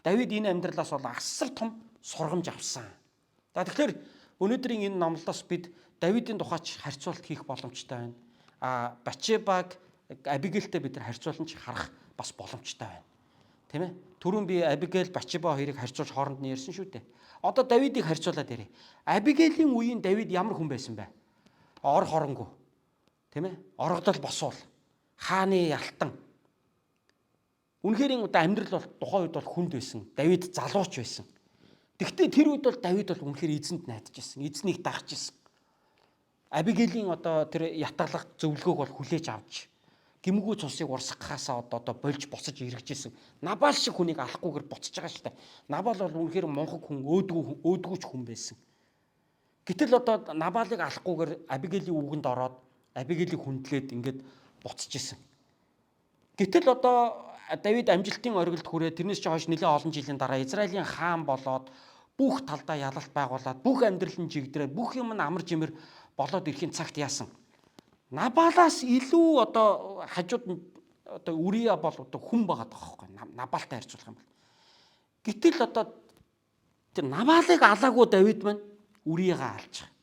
Давид энэ амьдралаас бол асар том сургамж авсан. За тэгэхээр өнөөдрийн энэ номлолоос бид Давидын тухайч харьцуулт хийх боломжтой байна. Батшебаг Абигейлтэй бид нар харьцуулж харах бас боломжтой байна. Тийм ээ? Түрүүн би Абигейл Батшеба хоёрыг харьцуулж хооронд нь ярьсан шүү дээ. Одоо Давидыг харьцуулаад ярив. Абигейлийн үеийн Давид ямар хүн байсан бэ? Ор хоронгүй. Тийм ээ? Оргодол босвол хааны ялтан. Үнэхээр одоо амьдрал бол тухайн үед бол хүнд байсан. Давид залууч байсан. Тэгвэл тэр үед бол Давид бол үнэхээр эзэнд найдаж байсан. Эзнийг дагж байсан. Абигейлийн одоо тэр ятгалах зөвлөгөөг бол хүлээж авч гимгүү цусыг урсгахаасаа одоо болж босож эргэжсэн. Набал шиг хүнийг алахгүйгээр буцаж байгаа шүү дээ. Набал бол үнэхээр монхог хүн, өөдгүүч хүн байсан. Гэтэл одоо Набалыг алахгүйгээр Абигейлийн үгэнд ороод Абигейлийг хүндлээд ингээд буцаж исэн. Гэтэл одоо Давид амжилтын оргилд хүрээ тэрнээс ч хойш нэлээд олон жилийн дараа Израилийн хаан болоод бүх талдаа ялалт байгуулад бүх амьдрал нь жигдрээд бүх юм нь амар жимэр болоод ирэхин цагт яасан. Набалаас илүү одоо хажууд нь одоо Урия бол одоо хүн байгаа тоххой. Набалтай харьцуулах юм бол. Гэтэл одоо тэр Набалыг алаагүй Давид маань Уриягаа алж байгаа.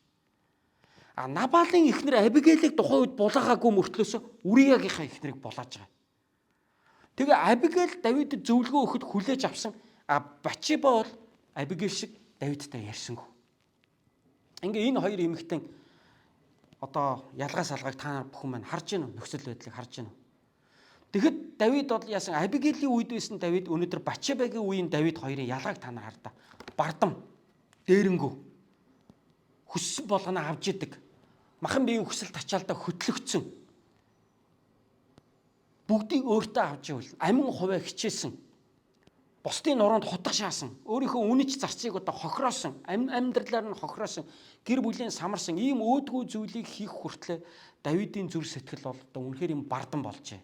А Набалын эхнэр Абигаилыг тухайн үед булаагаагүй мөртлөөсөө Уриягийнхаа эхнэрийг булааж байгаа. Тэгээ Абигаил Давидд зөвлөгөө өгөхөд хүлээж авсан. А Батшеба бол Абигаил шиг Давидтай ярьсангүй. Ингээ энэ хоёр эмэгтэй одоо ялгаа салгааг та нар бүхэн маань харж байна уу? Нөхцөл байдлыг харж байна уу? Тэгэхэд Давид бол яасан Абигaiлийн үед байсан Давид өнөөдөр Батшебагийн үеийн Давид хоёрын ялгааг та нар хардаа. Бардам, дээрэнгүү. Хүссэн болгоно авж идэг. Махан биеийн хүсэл тачаалдаа хөтлөгдсөн. Бүгдийг өөртөө авч ивэл амин хуваа хичээсэн. Бусдын нуруунд хутга шаасан. Өөрийнхөө үнэч зарцыг одоо хохироосон. Амьдралаар нь хохироосон. Гэр бүлийн самарсан ийм өөдгөө зүйлийг хийх хүртлээр Давидын зүрх сэтгэл бол одоо үнэхээр юм бардам болжээ.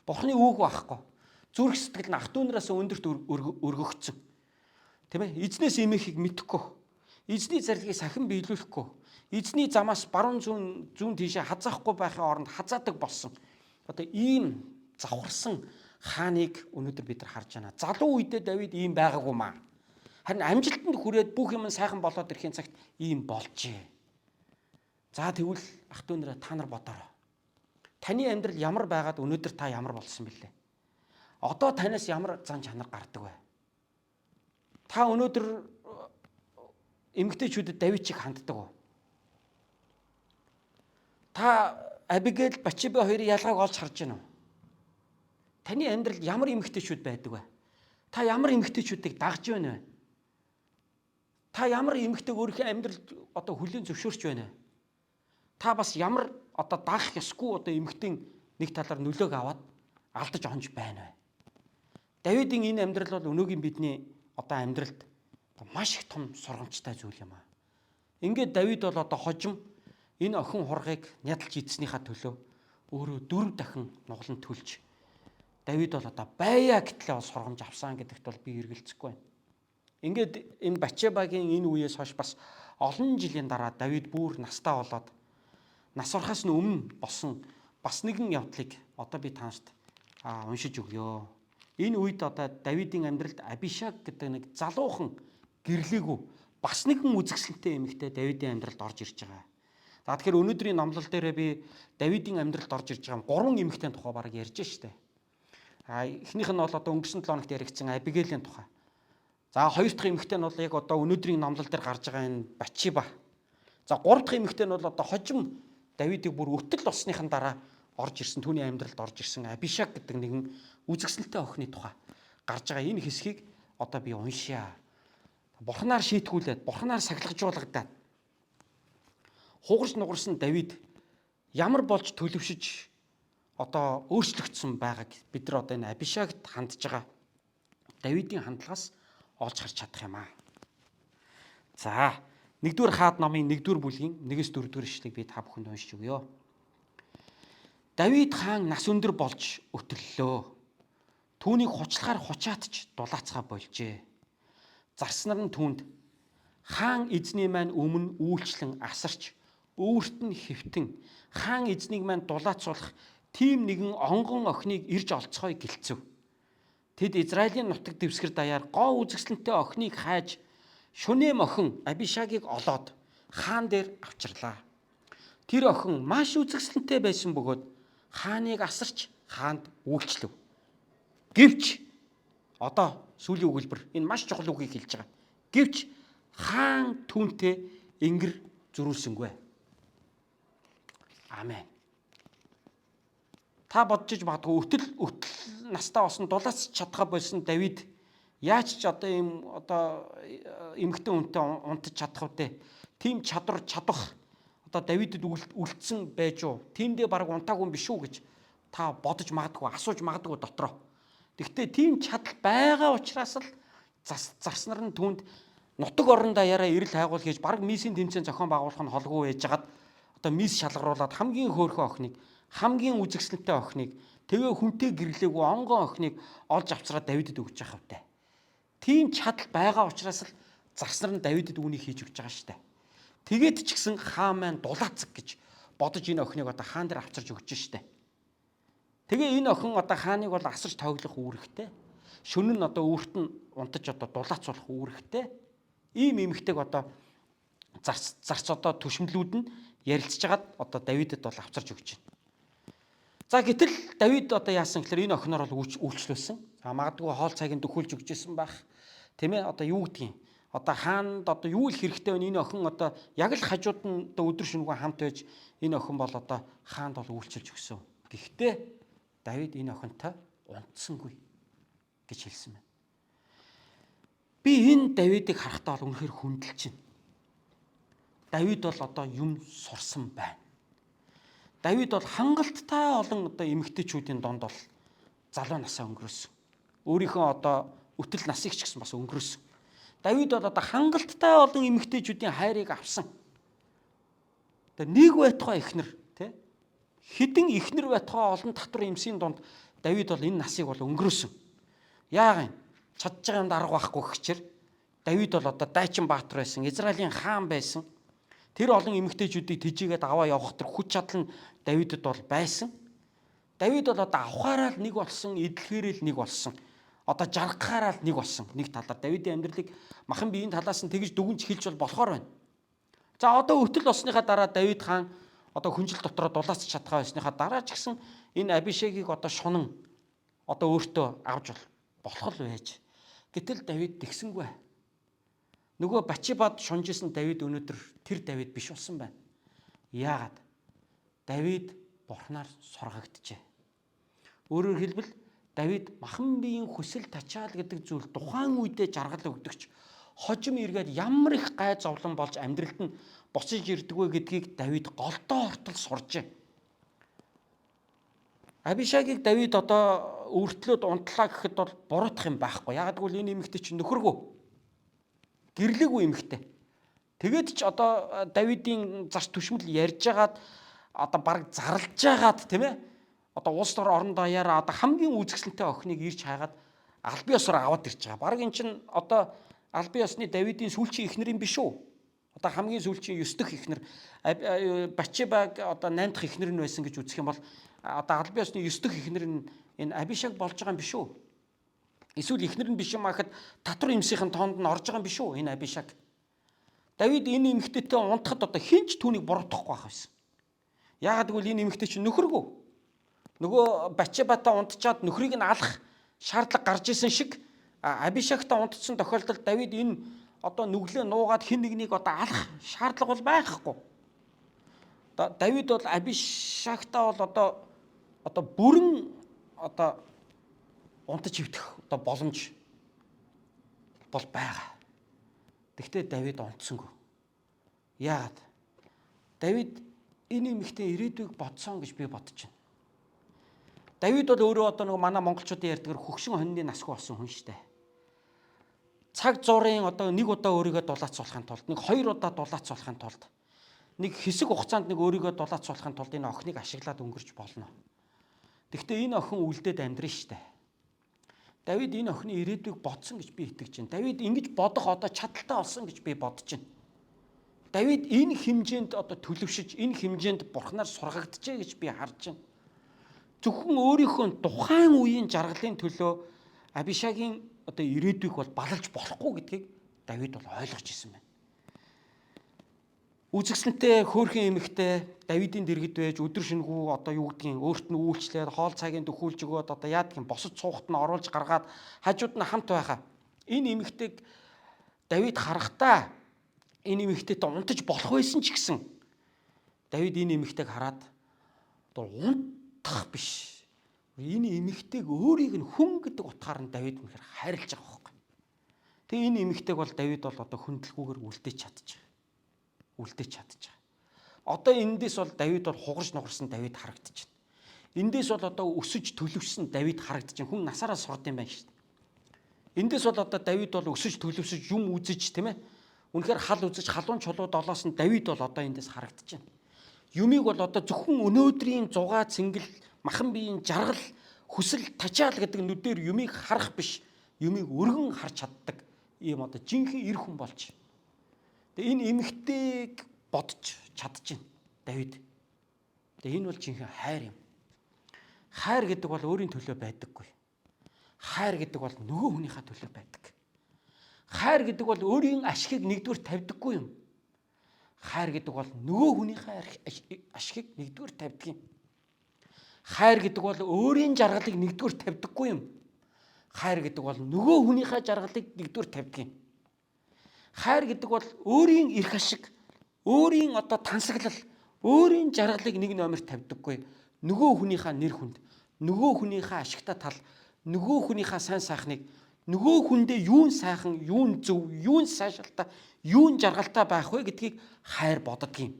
Бурхны үг байхгүй. Зүрх сэтгэл нь ах トゥ нараас өндөрт өргөгдсөн. Тийм ээ? Эзнээс эмээхийг мэдэхгүй. Эзний зарилгыг сахин биелүүлэхгүй. Эзний замаас баруун зүүн тийшээ хазаахгүй байхын оронд хазаадаг болсон. Одоо ийм завхарсан хааныг өнөөдөр бид нар харж байна. Залуу үедээ Давид ийм байгаагүй маа. Харин амжилтанд хүрээд бүх юм сайхан болоод ирэхин цагт ийм болжээ. За тэгвэл ах トゥ нараа та нар бодоорой. Таны амьдрал ямар байгаад өнөөдөр та ямар болсон бэлээ? Одоо танаас ямар зан чанар гардаг вэ? Та өнөөдөр эмэгтэйчүүдэд Давид шиг ханддаг уу? Та Абигаил, Батшеба хоёрын ялгааг олж харж байна уу? Таны амьдралд ямар эмэгтэйчүүд байдаг вэ? Та ямар эмэгтэйчүүдийг дагж байна вэ? Та ямар эмэгтэйг өөрийнхөө амьдралд одоо хүлээн зөвшөөрч байна вэ? Та бас ямар одоо дагах ёсгүй одоо эмэгтэй нэг талаар нөлөөг аваад алдаж онж байна вэ? Давидын энэ амьдрал бол өнөөгийн бидний одоо амьдралд маш их том сургамжтай зүйл юм аа. Ингээд Давид бол одоо хожим энэ охин хургыг нядалж идснийхаа төлөө өөрөө 4 дахин нугалан төлж Давид бол одоо байя гэтлээ сургамж авсан гэдэгт бол би эргэлзэхгүй байна. Ингээд энэ Батшебагийн энэ үеэс хойш бас олон жилийн дараа Давид бүр настаа болоод нас орохоос нь өмнө болсон бас нэгэн явдлыг одоо би таашд уншиж өгье. Энэ үед одоо Давидын амьдралд Абишаг гэдэг нэг залуухан гэрлээгүү бас нэгэн үзэсгэлэнтэй эмэгтэй Давидын амьдралд орж ирж байгаа. За тэгэхээр өнөөдрийн номлол дээрээ би Давидын амьдралд орж ирж байгаа 3 эмэгтэйн тухай бараг ярьж штэ. Эхнийх нь бол одоо өнгөрсөн 7 хоногт яригдсан Абигaiлийн тухай. За хоёр дахь эмэгтэй нь бол яг одоо өнөөдрийн номлол дээр гарч байгаа энэ Батшеба. За гурав дахь эмэгтэй нь бол одоо хожим Давидыг бүр өтөл болсныхан дараа орж ирсэн түүний амьдралд орж ирсэн Абишаг гэдэг нэгэн үзэсгэлэнтэй охины тухай гарч байгаа энэ хэсгийг одоо би уншия. Бурхнаар шийтгүүлээд, бурхнаар сахилгажуулгадаад хугарч нугарсан Давид ямар болж төлөвшөж одоо өөрчлөгдсөн байгааг бид нар одоо энэ Абишагт хандж байгаа Давидын хандлагаас олж харж чадах юм аа. За, 1-р хаад номын 1-р бүлгийн 1-4 ишлэгийг би та бүхэнд уншиж өгье. Давид хаан нас өндөр болж өтөллөө. Түүнийг хучлахаар хучаатч дулаацгаа болжээ. Зарснаар нь түүнд хаан эзний маань өмнө үйлчлэн асарч өөрт нь хэвтэн хаан эзнийг маань дулаацуулах тийм нэгэн онгон охиныг ирж олцгоё гэлцэв. Тэд Израилийн нутаг дэвсгэр даяар гоо үзэсгэлэнтэй охиныг хайж шүнэм охин Абишагийг олоод хаан дээр авчирлаа. Тэр охин маш үзэсгэлэнтэй байсан бөгөөд хааныг асарч хаанд үйлчлэв. Гэвч одоо сүүлийн өгүүлбэр энэ маш чухал үгийг хэлж байгаа. Гэвч хаан түүнтэй ингэр зөрүүлсэнгүй. Амен. Та бодож магадгүй өтөл настаа болсон дулаац чадхаа болсон Давид яаж ч одоо ийм одоо эмэгтэй хүнтэй унтаж чадах вэ? Тим чадвар чадах одоо Давидэд үлдсэн байж уу? Тиймдээ баг унтаагүй юм биш үү гэж та бодож магадгүй, асууж магадгүй дотроо. Гэхдээ тийм чадал байгаа учраас л зарснаар нь түүнд нутаг орон даяараа ирэл хайгуул хийж баг мисийн тэмцээн зохион байгуулах нь холгүй байжгаад одоо мис шалгаруулад хамгийн хөөрхөн охиныг, хамгийн үзэсгэлэнтэй охиныг, тэгээ хүнтэй гэрлээгүй онгон охиныг олж авчраад Давидэд өгч явах хэвтэй. Тийм чадал байгаа учраас л зарснаар нь Давидэд үүнийг хийж өгч байгаа штэ. Тэгээд ч гэсэн хаан маань дулаацэг гэж бодож энэ охиныг одоо хаан дээр авчирч өгч штэ. Тэгээ энэ охин одоо хааныг бол асарч тоглох үүрэгтэй. Шөнө нь одоо өөрт нь унтаж одоо дулаацуулах үүрэгтэй. Ийм эмэгтэйг одоо зарц одоо түшмлүүд нь ярилцж хагаад одоо Давидд бол авчирч өгч байна. За гэтэл Давид одоо яасан гэхээр энэ охиноор бол үйлчлүүлсэн. За магадгүй хоол цагийг дөхүүлж өгч ирсэн байх. Тийм ээ, одоо юу гэдгийг. Одоо хаанд одоо юу л хэрэгтэй вэ? Энэ охин одоо яг л хажууд нь одоо өдөр шөнөгүй хамт байж энэ охин бол одоо хаанд бол үйлчилж өгсөн. Гэхдээ Давид энэ охинтой унтсангүй гэж хэлсэн байна. Би энэ Давидыг харахтаа бол үнэхээр хүндэлж байна. Давид бол одоо юм сурсан байна. Давид бол хангалттай олон одоо эмэгтэйчүүдийн донд бол залуу насаа өнгөрөөсөн. Өөрийнхөө одоо өтөл насыг ч гэсэн бас өнгөрөөсөн. Давид бол одоо хангалттай олон эмэгтэйчүүдийн хайрыг авсан. Одоо нэг байтугай эхнэр, тий? Хэдэн эхнэр байтугай олон татвар эмсийн донд Давид бол энэ насыг бол өнгөрөөсөн. Яагаад юм? Чадж байгаа юм дарга байхгүй гэхчээр Давид бол одоо дайчин баатар байсан, Израилийн хаан байсан. Тэр олон эмэгтэйчүүдийг тэжээгээд аваа явах тэр хүч чадал нь Давидд бол байсан. Давид бол одоо авахаараа л нэг болсон, эдлэхээрээ л нэг болсон. Одоо жаргахаараа л нэг болсон. Нэг талаар Давидын амьдралыг махан биеийн талаас нь тэгж дүгнж хэлж бол болохоор байна. За одоо өтөл болсныхаа дараа Давид хаан одоо хүнжил дотроо дулаацч чадхаа байсныхаа дараа ч гэсэн энэ Абишагийг одоо шунан одоо өөртөө авч болох л байж. Гэтэл Давид тэгсэнгүй. Нөгөө Бачибад шунжсэн Давид өнөөдөр тэр Давид биш болсон байна. Яагаад? Давид Бурханаар сургагджээ. Өөрөөр хэлбэл Давид махан биеийн хүсэл тачаал гэдэг зүйл тухайн үедээ жаргал өгдөгч хожим эргээд ямар их гай зовлон болж амьдралд нь буцаж ирдэг вэ гэдгийг Давид голдоо ортол суржээ. Абишагийг Давид одоо өртлөөд унтлаа гэхэд бол буруутах юм байхгүй. Яагаад гэвэл энэ эмэгтэй чинь нөхөргүй. Гэрлээгүй эмэгтэй. Тэгээд ч одоо Давидын зарц түшмэл ярьж агаад одоо баг зарлж агаад тийм ээ. Одоо улс төр орон даяараа одоо хамгийн үзэсгэлэнтэй охиныг ирж хайгаад албан ёсоор аваад ирж байгаа. Баг эн чинь одоо албан ёсны Давидын сүүлчийн эхнэр юм биш үү? Одоо хамгийн сүүлчийн 9 дахь эхнэр Бачибаг одоо 8 дахь эхнэр нь байсан гэж үзэх юм бол одоо албан ёсны 9 дахь эхнэр нь энэ Абишаг болж байгаа юм биш үү? Эсвэл эхнэр нь биш юм ахад татвар эмсийн тоонд нь орж байгаа юм биш үү энэ Абишаг? Давид энэ эмэгтэйтэй унтахад одоо хинч түүнийг буруутгахгүй байх байсан. Яагаад гэвэл энэ эмэгтэй чинь нөхөргүй. Нөгөө Бачибатай унтчаад нөхрийг нь алах шаардлага гарч исэн шиг Абишагтай унтсан тохиолдолд Давид энэ одоо нүглээ нуугаад хэн нэгнийг одоо алах шаардлага бол байхгүй. Давид бол Абишагтай бол одоо бүрэн одоо унтаж хөвтөх одоо боломж бол байгаа. Гэхдээ Давид унтсангүй. Яагаад? Давид энэ эмэгтэй ирээдүйг бодсон гэж би бодож байна. Давид бол өөрөө одоо нэг манай монголчуудын ярьдгаар хөгшин хоньны насгүй болсон хүн шүү дээ. Цаг зуурын одоо нэг удаа өөрийгөө дулаацуулахын тулд, нэг хоёр удаа дулаацуулахын тулд, нэг хэсэг хугацаанд нэг өөрийгөө дулаацуулахын тулд энэ охиныг ашиглаад өнгөрч болно. Гэхдээ энэ охин үлдээд амьдрын шүү дээ. Давид энэ охины ирээдүйг бодсон гэж би итгэж байна. Давид ингэж бодох одоо чадaltaй болсон гэж би бодож байна. Давид энэ хэмжээнд одоо төлөвшөж, энэ хэмжээнд Бурханаар сургагджээ гэж би харж байна. Зөвхөн өөрийнхөө тухайн үеийн жаргалын төлөө Абишагийн одоо ирээдүйг бол балалж болохгүй гэдгийг Давид бол ойлгож ирсэн байна. Үзэсгэлэнтэй хөөрхөн эмэгтэй Давидын дэргэд байж өдөр шөнөгүй одоо юу гэдгийг өөрт нь үйлчлээд хоол цагийн дөхүүлж өгөөд одоо яадаг юм босод цуугт нь оруулж гаргаад хажууд нь хамт байхаа. Энэ эмэгтэйг Давид харахтаа энэ эмэгтэйтэй унтаж болох байсан ч гэсэн Давид энэ эмэгтэйг хараад одоо унтах биш. Энэ эмэгтэйг өөрийг нь хүн гэдэг утгаар нь Давид үнэхээр хайрлаж байгаа байхгүй. Тэгээ энэ эмэгтэйг бол Давид бол одоо хүндлэхгүйгээр үлдээж чадчих. Үлдээж чадчих. Одоо эндээс бол Давид бол хугарч нугарсан Давид харагдаж байна. Эндээс бол одоо өсөж төлөвшсөн Давид харагдаж байна. Хүн насаараа сурд юм байна шүү дээ. Эндээс бол одоо Давид бол өсөж төлөвшөж юм үзэж тийм ээ. Үнэхээр хал үзэж халуун чулуу долоос нь Давид бол одоо эндээс харагдаж байна. Юмыг бол одоо зөвхөн өнөөдрийн зугаа цэнгэл махан биеийн жаргал хүсэл тачаал гэдэг нүдээр юмыг харах биш. Юмыг өргөн харж чаддаг ийм одоо жинхэнэ эр хүн болж. Тэгээ энэ эмэгтэйг бодож чадчихна Давид. Тэгээ энэ бол жинхэнэ хайр юм. Хайр гэдэг бол өөрийн төлөө байдаггүй. Хайр гэдэг бол нөгөө хүнийхээ төлөө байдаг. Хайр гэдэг бол өөрийн ашигыг нэгдүгээр тавьдаггүй юм. Хайр гэдэг бол нөгөө хүнийхээ ашигыг нэгдүгээр тавьдаг юм. Хайр гэдэг бол өөрийн жаргалыг нэгдүгээр тавьдаггүй юм. Хайр гэдэг бол нөгөө хүнийхээ жаргалыг нэгдүгээр тавьдаг юм. Хайр гэдэг бол өөрийн эрх ашиг, өөрийн тансаглал, өөрийн жаргалыг нэг номерт тавьдаггүй. Нөгөө хүнийхээ нэр хүнд, нөгөө хүнийхээ ашигтай тал, нөгөө хүнийхээ сайн сайхныг, нөгөө хүндээ юун сайхан, юун зөв, юун сайшаалтай, юун жаргалтай байх вэ гэдгийг хайр боддог юм.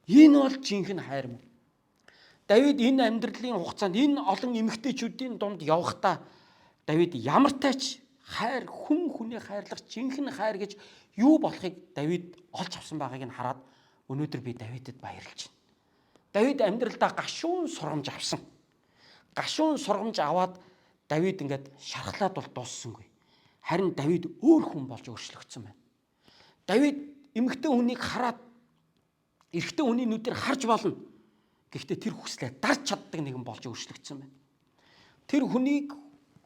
Энэ бол жинхэнэ хайр мөн. Давид энэ амьдралын хугацаанд энэ олон эмэгтэйчүүдийн дунд явахдаа Давид ямар тач хайр, хүнээ хайрлах жинхэнэ хайр гэж юу болохыг Давид олж авсан байгааг нь хараад өнөөдөр би Давидэд баярлж байна. Давид амьдралдаа гашуун сургамж авсан. Гашуун сургамж аваад Давид ингээд шархлаад бол дууссангүй. Харин Давид өөр хүн болж өөрчлөгдсөн байна. Давид эмэгтэй хүнийг хараад эрэгтэй хүний нүдээр харж болно. Гэхдээ тэр хүслээ дарж чаддаг нэгэн болж өөрчлөгдсөн байна. Тэр хүнийг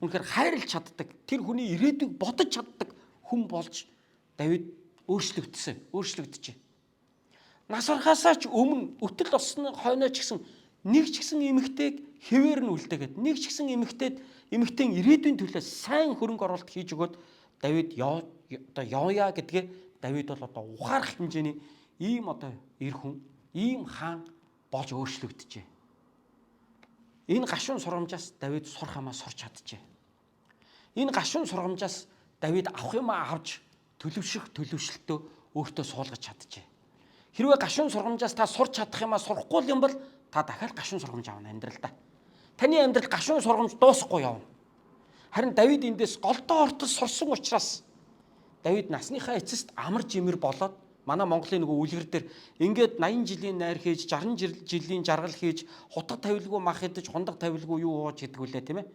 үнэхээр хайрлж чаддаг, тэр хүний ирээдүйг бодож чаддаг хүн болж Давид өөрчлөгдөж. Нас барахаасаа ч өмнө өтөл осны хойноо ч гэсэн нэг ч гэсэн эмэгтэйг хэвээр нь үлдээгээд, нэг ч гэсэн эмэгтэйн ирээдүйн төлөө сайн хөрөнгө оруулалт хийж өгөөд Давид явъя гэдгээ Давид бол ухаарах хэмжээний ийм эр хүн, ийм хаан болж өөрчлөгдөжээ. Энэ гашуун сургамжаас Давид сурах юмаа сурч чаджээ. Энэ гашуун сургамжаас Давид авах юмаа авч төлөвшөлтөө өөртөө суулгаж чаджээ. Хэрвээ гашуун сургамжаас та сурч чадах юмаа сурахгүй юм бол та дахиад гашуун сургамж авна амьдралдаа. Таны амьдрал гашуун сургамж дуусахгүй явна. Харин Давид эндээс голдоо ортол сурсан учраас Давид насныхаа эцэст амар жимэр болоод манай Монголын нөгөө үлгэр дээр ингээд 80 жилийн найр хийж, 60 жилийн жаргал хийж, хутга тавилгүй мах идэж, хундаг тавилгүй юу ууж гэдэг үлээ тийм ээ.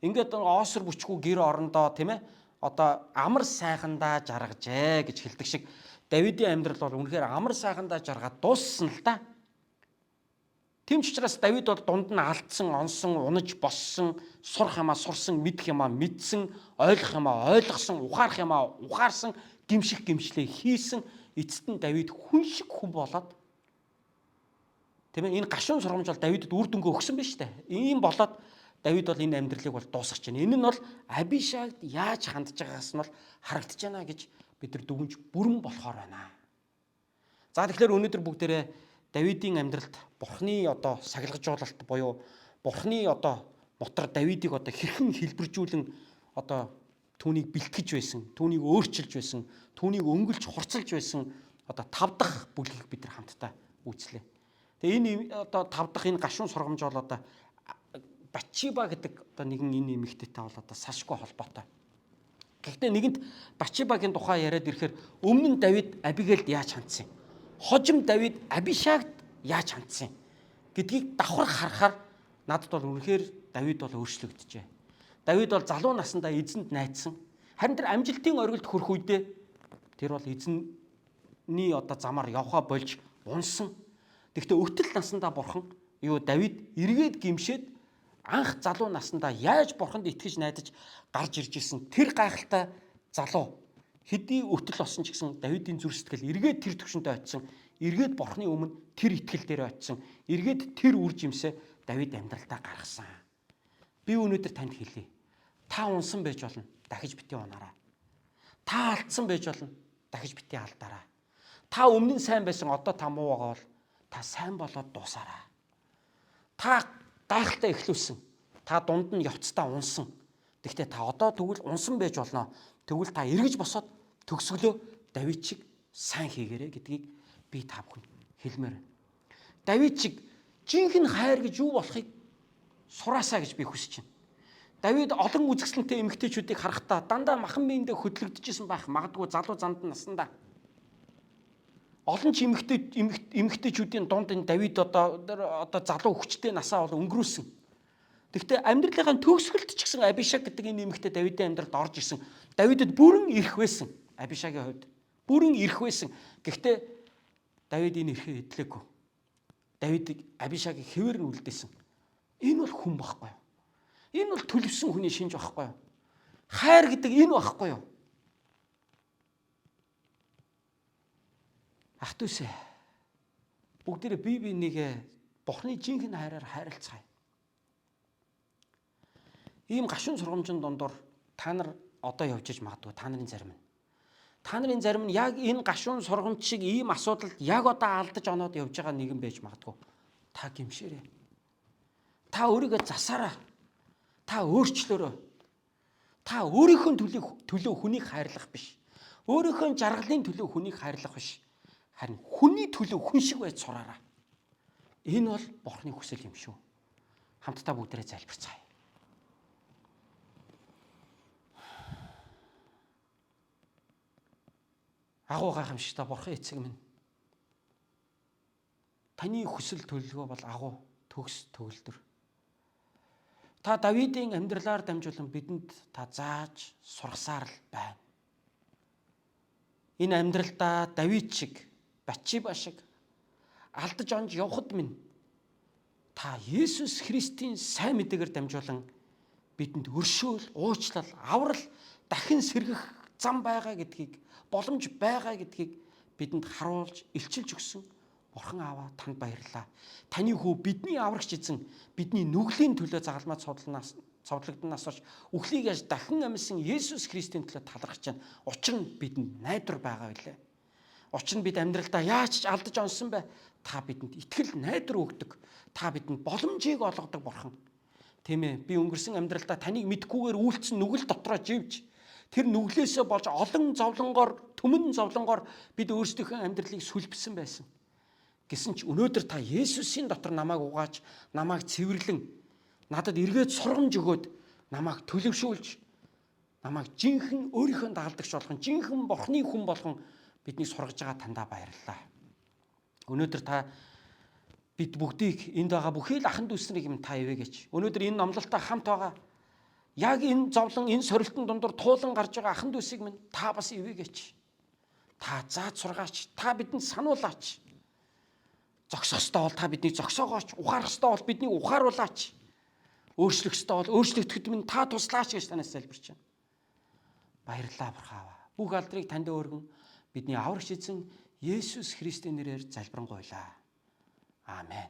Ингээд оосор бүчгүй гэр орондоо тийм ээ. Амар сайхандаа жаргажээ гэж хэлдэг шиг Давидын амьдрал бол үнэхээр амар сайхандаа жаргаад дууссан л да. Тэм ч учраас Давид бол дунд нь алдсан, онсон, унаж боссон, сурах юмаа сурсан, мэдэх юмаа мэдсэн, ойлгох юмаа ойлгосон, ухаарах юмаа ухаарсан, гимших гимшлээ хийсэн. Эцэст нь Давид хүн шиг хүн болоод тийм ээ энэ гашуун сургамж бол Давидэд үр дүнгээ өгсөн биз дээ. Ийм болоод Давид бол энэ амьдралыг бол дуусгаж байна. Энэ нь бол Абишагд яаж хандж байгаагаас нь бол харагдаж байна гэж бид нар дүгнж бүрэн болохоор байна. За тэгэхээр өнөөдөр бүгдээрээ Давидын амьдралд Бурхны сахилгажуулалт буюу Бурхны мотор Давидыг хэрхэн хэлбэржүүлэн түүнийг бэлтгэж байсан, түүнийг өөрчилж байсан, түүнийг өнгөлж хурцлж байсан 5 дахь бүлгийг бид нар хамтдаа үзлээ. Тэгээ энэ 5 дахь энэ гашуун сургамж бол Батшиба гэдэг нэгэн энэ эмэгтэйтэй бол салшгүй холбоотой. Гэхдээ нэгэнт Батшибагийн тухай яриад ирэхээр өмнө нь Давид Абигаилд яаж хандсан юм? Хожим Давид Абишагд яаж хандсан юм гэдгийг давхар харахаар надад бол үнэхээр Давид бол өөрчлөгдөжээ. Давид бол залуу наснда эзэнд найдсан. Харин тэр амжилтын оргилд хүрэх үедээ тэр бол эзэнний замаар явхаа болж унсан. Гэхдээ өтөл наснда бурхан Давид эргээд гимшээд анх залуу наснда яаж бурханд итгэж найдаж гарч ирж исэн тэр гайхалтай залуу хэдий өтөл болсон ч гэсэн Давидын зүрх сэтгэл эргээд тэр төвшөнтэй очисон. Эргээд бурхны өмнө тэр итгэл дээр очисон. Эргээд тэр үр жимсээ Давид амьдралдаа гаргасан. Би өнөөдөр танд хэлье. Та унсан байж болно. Дахиж битгий унаарай. Та алдсан байж болно. Дахиж битгий алдаарай. Та өмнө нь сайн байсан одоо та муу байгаа бол та сайн болоод дуусаарай. Та гайхалтай эхлүүлсэн. Та дунд нь явцдаа унсан. Гэхдээ та одоо тэгвэл унсан байж болно. Тэгвэл та эргэж босоод төгсгөлөө Давид шиг сайн хийгээрэй гэдгийг би та бүхэнд хэлмээр байна. Давид шиг жинхэнэ хайр гэж юу болохыг сураасаа гэж би хүсэж байна. Давид олон үзэсгэлэнтэй эмэгтэйчүүдийг харахтаа дандаа махан биендээ хөдлөгдөжсэн байх магадгүй залуу занд наснда. Олон ч эмэгтэйчүүдийн дунд энэ Давид залуу хүчтэй насаа бол өнгөрүүлсэн. Гэхдээ амьдралынхаа төгсгөлд ч гэсэн Абишаг гэдэг энэ эмэгтэй Давидын амьдралд орж исэн. Давидэд бүрэн ирэх байсан. Абишагийн хувьд бүрэн ирэх байсан. Гэхдээ Давид энэ эрхээ эдлээгүй. Давидыг Абишагийг хэвээр нь үлдээсэн. Энэ бол хүн байхгүй юу? Энэ бол төлөвсөн хүний шинж байхгүй юу? Хайр гэдэг энэ байхгүй юу? Ах トゥ усэ бүгдээрээ бие бинийгээ Бурхны жинхэнэ хайраар хайрлцгаая. Ийм гашуун сургамжийн дундуур та нар одоо явж иж магадгүй та нарын зарим нь. Та нарын зарим нь яг энэ гашуун сургамж шиг ийм асуудалд яг одоо алдаж оноод явж байгаа нэгэн байж магадгүй. Та гимшээрэй. Та өөрийгөө засаараа. Та өөрчлөөрөө. Та өөрийнхөө төлөө хүнийг хайрлах биш. Өөрийнхөө жаргалын төлөө хүнийг хайрлах биш. Харин хүний төлөө хүн шиг байж сураарай. Энэ бол Бурхны хүсэл юм шүү. Хамтдаа бүгдээрээ залбирцгаая. Агуу гайхамшигтай Бурхан эцэг минь. Таны хүсэл төлөвлөгөө бол агуу төгс төгөлдөр. Та Давидын амьдралаар дамжуулан бидэнд та зааж сургасаар л байна. Энэ амьдралдаа Давид шиг, Батшиба шиг алдаж онж явхад минь та Есүс Христийн сайн мэдээгээр дамжуулан бидэнд өршөөл, уучлал, аврал, дахин сэргэх зам байгаа гэдгийг, боломж байгаа гэдгийг бидэнд харуулж, илчилж өгсөн Бурхан Аава танд баярлалаа. Таны хүү бидний аврагч эзэн бидний нүглийн төлөө загалмай цовдлогдсоноос хойш үхлийг яаж дахин амьсан Есүс Христийн төлөө талархаж байна. Учир нь бидэнд найдвар байгаа билээ. Учир нь бид амьдралдаа яаж ч алдаж онсон бай. Та бидэнд итгэл найдвар өгдөг. Та бидэнд боломжийг олгодог Бурхан. Тийм ээ. Би өнгөрсөн амьдралдаа таныг мэдхгүйгээр үйлцэн нүгэл дотроо живж тэр нүглээсээ болж олон зовлонгоор, түмэн зовлонгоор бид өөрсдийнхөө амьдралыг сүлбсэн байсан. Гэсэн ч өнөөдөр та Есүсийн дотор намайг угааж, намайг цэвэрлэн, надад эргээд сургамж өгөөд, намайг төлөвшүүлж, намайг жинхэнэ өөрийнхөө дагалдагч болгон, жинхэнэ Бурхны хүн болгон биднийг сургаж байгаа тандаа баярлалаа. Өнөөдөр та бид бүгдийг энд байгаа бүхий л ахын дүүснийг юм та ивэгээч. Өнөөдөр энэ номлолтой хамт байгаа. Яг энэ зовлон, энэ сорилтын дундор туулан гарч байгаа ахын дүүсийг минь та бас ивэгээч. Та зааж сургаач, та бидэнд сануулаач. Зогсох ёстой бол та биднийг зогсоогооч, ухаарах ёстой бол биднийг ухааруулаач. Өөрчлөх ёстой бол өөрчлөгдөхөд минь та туслаач гэж танаас залбирч байна. Баярлалаа Бурхан Аава. Бүх алдрыг танд өргөн бидний аврагч эзэн Есүс Христийн нэрээр залбирanгуйлаа. Аамен.